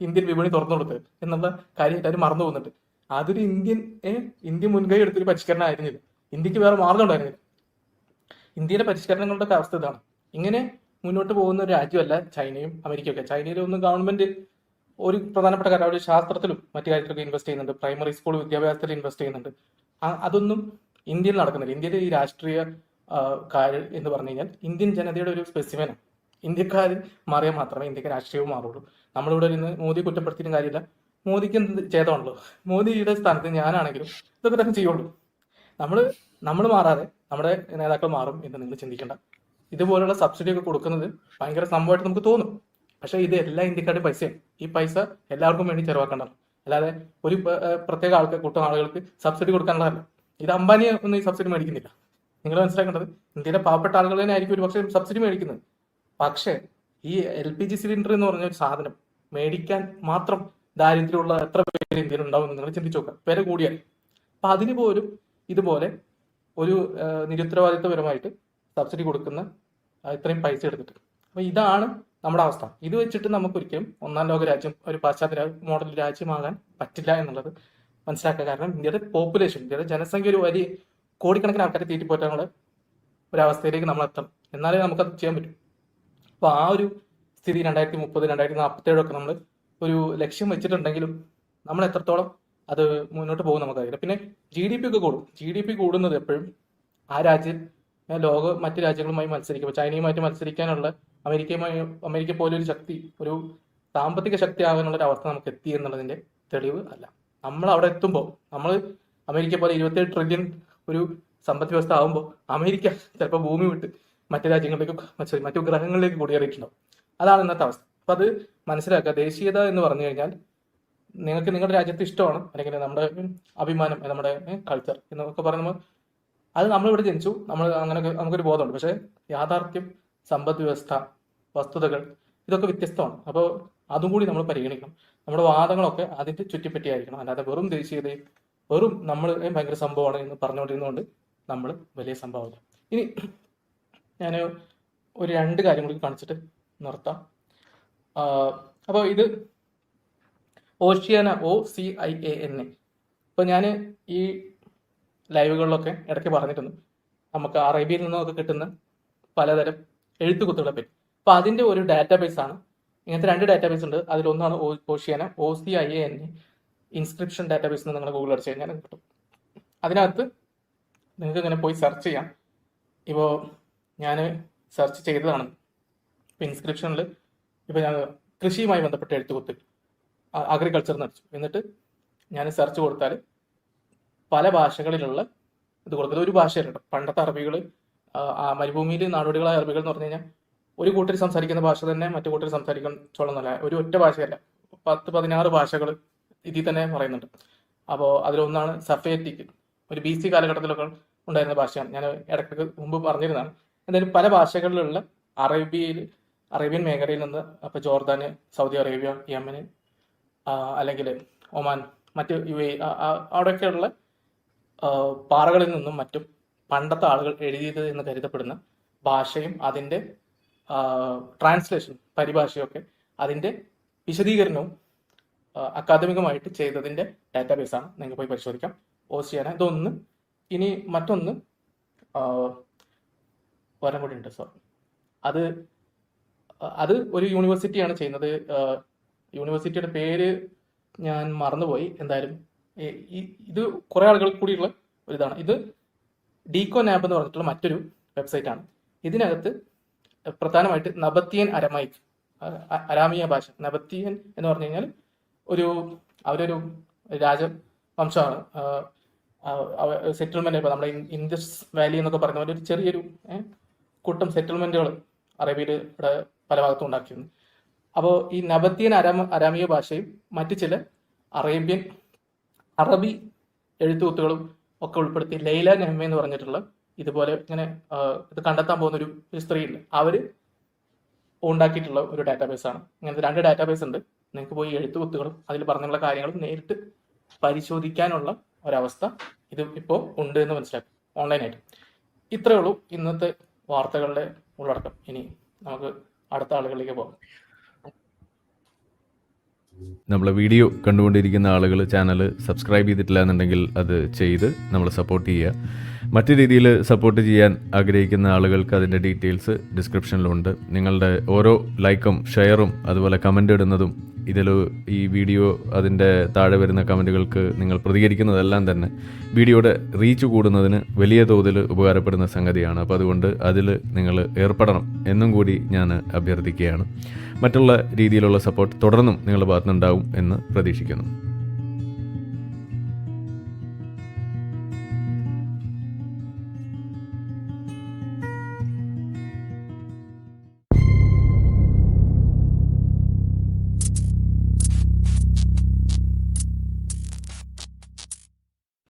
ഇന്ത്യൻ വിപണി തുറന്നു കൊടുത്തത് എന്നുള്ള കാര്യമായിട്ട് അവർ മറന്നു പോകുന്നുണ്ട്. അതൊരു ഇന്ത്യ മുൻകൈ എടുത്തൊരു പരിഷ്കരണം ആയിരുന്നില്ല. ഇന്ത്യക്ക് വേറെ മാർഗം ഉണ്ടായിരുന്നില്ല. ഇന്ത്യയിലെ പരിഷ്കരണങ്ങളുടെ അവസ്ഥ ഇതാണ്. ഇങ്ങനെ മുന്നോട്ട് പോകുന്ന ഒരു രാജ്യമല്ല ചൈനയും അമേരിക്കയൊക്കെ. ചൈനയിലൊന്നും ഗവൺമെന്റ് ഒരു പ്രധാനപ്പെട്ട കാര്യം അവർ ശാസ്ത്രത്തിലും മറ്റു കാര്യത്തിലൊക്കെ ഇൻവെസ്റ്റ് ചെയ്യുന്നുണ്ട്. പ്രൈമറി സ്കൂൾ വിദ്യാഭ്യാസത്തിൽ ഇൻവെസ്റ്റ് ചെയ്യുന്നുണ്ട്. അതൊന്നും ഇന്ത്യയിൽ നടക്കുന്നില്ല. ഇന്ത്യയിലെ ഈ രാഷ്ട്രീയ കാര്യം എന്ന് പറഞ്ഞു കഴിഞ്ഞാൽ ഇന്ത്യൻ ജനതയുടെ ഒരു സ്പെസിഫിനാണ്. ഇന്ത്യക്കാർ മാറിയാൽ മാത്രമേ ഇന്ത്യക്ക് രാഷ്ട്രീയവും മാറുള്ളൂ. നമ്മളിവിടെ ഇരുന്ന് മോദി കുറ്റപ്പെടുത്തിയിട്ടും കാര്യമില്ല. മോദിക്ക് എന്ത് ചെയ്തോണല്ലോ. മോദിയുടെ സ്ഥാനത്ത് ഞാനാണെങ്കിലും ഇതൊക്കെ തന്നെ ചെയ്യുള്ളൂ. നമ്മൾ മാറാതെ നമ്മുടെ നേതാക്കൾ മാറും എന്ന് നിങ്ങൾ ചിന്തിക്കേണ്ട. ഇതുപോലുള്ള സബ്സിഡി ഒക്കെ കൊടുക്കുന്നത് ഭയങ്കര സംഭവമായിട്ട് നമുക്ക് തോന്നും. പക്ഷേ ഇത് എല്ലാ ഇന്ത്യക്കാരുടെയും പൈസയാണ്. ഈ പൈസ എല്ലാവർക്കും വേണ്ടി ചെലവാക്കേണ്ടതാണ്. അല്ലാതെ ഒരു പ്രത്യേക കൂട്ടം ആളുകൾക്ക് സബ്സിഡി കൊടുക്കാനുള്ളതല്ല. ഇത് അംബാനി ഒന്നും ഈ സബ്സിഡി മേടിക്കുന്നില്ല. നിങ്ങൾ മനസ്സിലാക്കേണ്ടത് ഇന്ത്യയിലെ പാവപ്പെട്ട ആളുകൾ തന്നെ ആയിരിക്കും ഒരു പക്ഷേ സബ്സിഡി മേടിക്കുന്നത്. പക്ഷേ ഈ LPG സിലിണ്ടർ എന്ന് പറഞ്ഞ ഒരു സാധനം മേടിക്കാൻ മാത്രം ദാരിദ്ര്യമുള്ള എത്ര പേര് ഇന്ത്യയിൽ ഉണ്ടാവും എന്ന് നിങ്ങൾ ചിന്തിച്ചു നോക്കുക. വില കൂടിയാൽ. അപ്പൊ അതിന് പോലും ഇതുപോലെ ഒരു നിരുത്തരവാദിത്വപരമായിട്ട് സബ്സിഡി കൊടുക്കുന്ന ഇത്രയും പൈസ എടുത്തിട്ട്. അപ്പൊ ഇതാണ് നമ്മുടെ അവസ്ഥ. ഇത് വെച്ചിട്ട് നമുക്കൊരിക്കലും ഒന്നാം ലോക രാജ്യം, ഒരു പാശ്ചാത്യ മോഡൽ രാജ്യമാകാൻ പറ്റില്ല എന്നുള്ളത് മനസ്സിലാക്കുക. കാരണം ഇന്ത്യയുടെ പോപ്പുലേഷൻ, ഇന്ത്യയുടെ ജനസംഖ്യ ഒരു വലിയ കോടിക്കണക്കിന് ആൾക്കാരെ തീറ്റിപ്പോറ്റാനുള്ള ഒരവസ്ഥയിലേക്ക് നമ്മൾ എത്തണം. എന്നാലേ നമുക്കത് ചെയ്യാൻ പറ്റും. അപ്പൊ ആ ഒരു സ്ഥിതി 2030, 2047 ഒക്കെ നമ്മൾ ഒരു ലക്ഷ്യം വെച്ചിട്ടുണ്ടെങ്കിലും നമ്മൾ എത്രത്തോളം അത് മുന്നോട്ട് പോകും നമുക്കറിയില്ല. പിന്നെ GDP ഒക്കെ കൂടും. GDP കൂടുന്നത് എപ്പോഴും ആ രാജ്യം മറ്റു രാജ്യങ്ങളുമായി മത്സരിക്കും. ചൈനയുമായിട്ട് മത്സരിക്കാനുള്ള അമേരിക്ക പോലെ ഒരു ശക്തി, ഒരു സാമ്പത്തിക ശക്തി ആകാനുള്ള ഒരു അവസ്ഥ നമുക്ക് എത്തി എന്നുള്ളതിന്റെ തെളിവ് അല്ല. നമ്മൾ അവിടെ എത്തുമ്പോൾ നമ്മൾ അമേരിക്ക പോലെ 27 ട്രില്യൺ ഒരു സമ്പദ് വ്യവസ്ഥ ആകുമ്പോൾ അമേരിക്ക ചിലപ്പോൾ ഭൂമി വിട്ട് മറ്റു രാജ്യങ്ങളിലേക്ക് മറ്റു ഗ്രഹങ്ങളിലേക്ക് കുടിയേറിയിട്ടുണ്ടാവും. അതാണ് ഇന്നത്തെ അവസ്ഥ. അപ്പൊ അത് മനസ്സിലാക്കുക. ദേശീയത എന്ന് പറഞ്ഞു കഴിഞ്ഞാൽ നിങ്ങൾക്ക് നിങ്ങളുടെ രാജ്യത്ത് ഇഷ്ടമാണ്, അല്ലെങ്കിൽ നമ്മുടെ അഭിമാനം, നമ്മുടെ കൾച്ചർ എന്നൊക്കെ പറയുമ്പോൾ അത് നമ്മളിവിടെ ജനിച്ചു, നമ്മൾ അങ്ങനെ നമുക്കൊരു ബോധമുണ്ട്. പക്ഷെ യാഥാർത്ഥ്യം, സമ്പദ് വ്യവസ്ഥ, വസ്തുതകൾ ഇതൊക്കെ വ്യത്യസ്തമാണ്. അപ്പോൾ അതും കൂടി നമ്മൾ പരിഗണിക്കണം. നമ്മുടെ വാദങ്ങളൊക്കെ അതിന്റെ ചുറ്റിപ്പറ്റിയായിരിക്കണം. അല്ലാതെ വെറും ദേശീയതയും വെറും നമ്മൾ ഭയങ്കര സംഭവമാണ് എന്ന് പറഞ്ഞുകൊണ്ടിരുന്നുകൊണ്ട് നമ്മൾ വലിയ സംഭവമില്ല. ഇനി ഞാൻ ഒരു 2 കാര്യം കൂടി കാണിച്ചിട്ട് നിർത്താം. അപ്പോൾ ഇത് ഓഷ്യാന, OCIANA. ഇപ്പൊ ഞാൻ ഈ ലൈവുകളിലൊക്കെ ഇടയ്ക്ക് പറഞ്ഞിട്ടുണ്ട് നമുക്ക് അറേബ്യയിൽ നിന്നൊക്കെ കിട്ടുന്ന പലതരം എഴുത്തുകുത്തുകളെ പറ്റി. അപ്പൊ അതിന്റെ ഒരു ഡാറ്റാബേസ് ആണ്. ഇങ്ങനത്തെ 2 ഡാറ്റാബേസ് ഉണ്ട്. അതിലൊന്നാണ് ഓഷ്യാന, OCIANA ഇൻസ്ക്രിപ്ഷൻ ഡാറ്റാബേസ് എന്ന് നിങ്ങൾ ഗൂഗിൾ അടിച്ചു കഴിഞ്ഞാൽ കിട്ടും. അതിനകത്ത് നിങ്ങൾക്ക് ഇങ്ങനെ പോയി സെർച്ച് ചെയ്യാം. ഇപ്പോൾ ഞാൻ സെർച്ച് ചെയ്തതാണ്. ഇപ്പൊ ഇൻസ്ക്രിപ്ഷനിൽ ഇപ്പൊ ഞാൻ കൃഷിയുമായി ബന്ധപ്പെട്ട എഴുത്തുകുത്ത് അഗ്രികൾച്ചർ എന്ന് അടിച്ചു. എന്നിട്ട് ഞാൻ സെർച്ച് കൊടുത്താൽ പല ഭാഷകളിലുള്ള ഇത് കൊടുക്കുന്നത്. ഒരു ഭാഷയല്ല. പണ്ടത്തെ അറബികൾ, മരുഭൂമിയിൽ നാടോടികളായ അറബികൾ എന്ന് പറഞ്ഞു കഴിഞ്ഞാൽ ഒരു കൂട്ടർ സംസാരിക്കുന്ന ഭാഷ തന്നെ മറ്റു കൂട്ടർ സംസാരിക്കുന്നല്ല. ഒരു ഒറ്റ ഭാഷയല്ല, 10-16 ഭാഷകൾ ഇതിൽ തന്നെ പറയുന്നുണ്ട്. അപ്പോൾ അതിലൊന്നാണ് സഫേറ്റിക്. ഒരു BC കാലഘട്ടത്തിലൊക്കെ ഉണ്ടായിരുന്ന ഭാഷയാണ്. ഞാൻ ഇടയ്ക്ക് മുമ്പ് പറഞ്ഞിരുന്നതാണ്. എന്തായാലും പല ഭാഷകളിലുള്ള അറേബ്യൻ മേഖലയിൽ നിന്ന്, അപ്പോൾ ജോർദാന്, സൗദി അറേബ്യ, യമന്, അല്ലെങ്കിൽ ഒമാൻ, മറ്റ് UAE അവിടെയൊക്കെയുള്ള പാറകളിൽ നിന്നും മറ്റും പണ്ടത്തെ ആളുകൾ എഴുതിയത് എന്ന് കരുതപ്പെടുന്ന ഭാഷയും അതിൻ്റെ ട്രാൻസ്ലേഷൻ, പരിഭാഷയൊക്കെ അതിൻ്റെ വിശദീകരണവും അക്കാദമികമായിട്ട് ചെയ്തതിൻ്റെ ഡാറ്റാബേസാണ്. നിങ്ങൾക്ക് പോയി പരിശോധിക്കാം. ഓസിയാന ഇതൊന്ന്. ഇനി മറ്റൊന്ന് ഒരെണ്ണം കൂടി ഉണ്ട്. സോറി, അത് ഒരു യൂണിവേഴ്സിറ്റിയാണ് ചെയ്യുന്നത്. യൂണിവേഴ്സിറ്റിയുടെ പേര് ഞാൻ മറന്നുപോയി. എന്തായാലും ഇത് കുറെ ആളുകൾ കൂടിയുള്ള ഒരു ഇതാണ്. ഇത് ഡീകോൻ ആപ്പ് എന്ന് പറഞ്ഞിട്ടുള്ള മറ്റൊരു വെബ്സൈറ്റ് ആണ്. ഇതിനകത്ത് പ്രധാനമായിട്ട് നബത്തിയൻ അരാമിയ ഭാഷ. നബത്തിയൻ എന്ന് പറഞ്ഞു കഴിഞ്ഞാൽ അവരൊരു രാജവംശമാണ്. സെറ്റിൽമെന്റ്, ഇപ്പൊ നമ്മുടെ ഇൻഡസ് വാലി എന്നൊക്കെ പറയുന്ന പോലെ ഒരു ചെറിയൊരു കൂട്ടം സെറ്റിൽമെന്റുകൾ അറേബ്യയിൽ ഇവിടെ പല ഭാഗത്തും ഉണ്ടാക്കിയിരുന്നു. അപ്പോൾ ഈ നബത്തിയൻ അരാമിയ ഭാഷയും മറ്റു ചില അറബി എഴുത്തുകുത്തുകളും ഒക്കെ ഉൾപ്പെടുത്തി ലൈല നെഹ്മ എന്ന് പറഞ്ഞിട്ടുള്ള ഇതുപോലെ ഇങ്ങനെ ഇത് കണ്ടെത്താൻ പോകുന്ന ഒരു സ്ത്രീയുണ്ട്. അവര് ഉണ്ടാക്കിയിട്ടുള്ള ഒരു ഡാറ്റാബേസ് ആണ്. ഇങ്ങനത്തെ 2 ഡാറ്റാബേസ് ഉണ്ട്. നിങ്ങൾക്ക് പോയി എഴുത്തുകുത്തുകളും അതിൽ പറഞ്ഞുള്ള കാര്യങ്ങളും നേരിട്ട് പരിശോധിക്കാനുള്ള ഒരവസ്ഥ ഇത് ഇപ്പോൾ ഉണ്ട് എന്ന് മനസ്സിലാക്കും ഓൺലൈനായിട്ട്. ഇത്രയേ ഉള്ളൂ ഇന്നത്തെ വാർത്തകളുടെ ഉള്ളടക്കം. ഇനി നമുക്ക് അടുത്ത ആളുകളിലേക്ക് പോകാം. നമ്മളെ വീഡിയോ കണ്ടുകൊണ്ടിരിക്കുന്ന ആളുകൾ ചാനൽ സബ്സ്ക്രൈബ് ചെയ്തിട്ടില്ല എന്നുണ്ടെങ്കിൽ അത് ചെയ്ത് നമ്മളെ സപ്പോർട്ട് ചെയ്യുക. മറ്റു രീതിയിൽ സപ്പോർട്ട് ചെയ്യാൻ ആഗ്രഹിക്കുന്ന ആളുകൾക്ക് അതിൻ്റെ ഡീറ്റെയിൽസ് ഡിസ്ക്രിപ്ഷനിലുണ്ട്. നിങ്ങളുടെ ഓരോ ലൈക്കും ഷെയറും അതുപോലെ കമൻ്റ് ഇടുന്നതും ഇതിൽ ഈ വീഡിയോ അതിൻ്റെ താഴെ വരുന്ന കമൻറ്റുകൾക്ക് നിങ്ങൾ പ്രതികരിക്കുന്നതെല്ലാം തന്നെ വീഡിയോയുടെ റീച്ച് കൂടുന്നതിന് വലിയ തോതിൽ ഉപകാരപ്പെടുന്ന സംഗതിയാണ്. അപ്പോൾ അതുകൊണ്ട് അതിൽ നിങ്ങൾ ഏർപ്പെടണം എന്നും കൂടി ഞാൻ അഭ്യർത്ഥിക്കുകയാണ്. മറ്റുള്ള രീതിയിലുള്ള സപ്പോർട്ട് തുടർന്നും നിങ്ങളുടെ ഭാഗത്തുനിന്നുണ്ടാവും എന്ന് പ്രതീക്ഷിക്കുന്നു.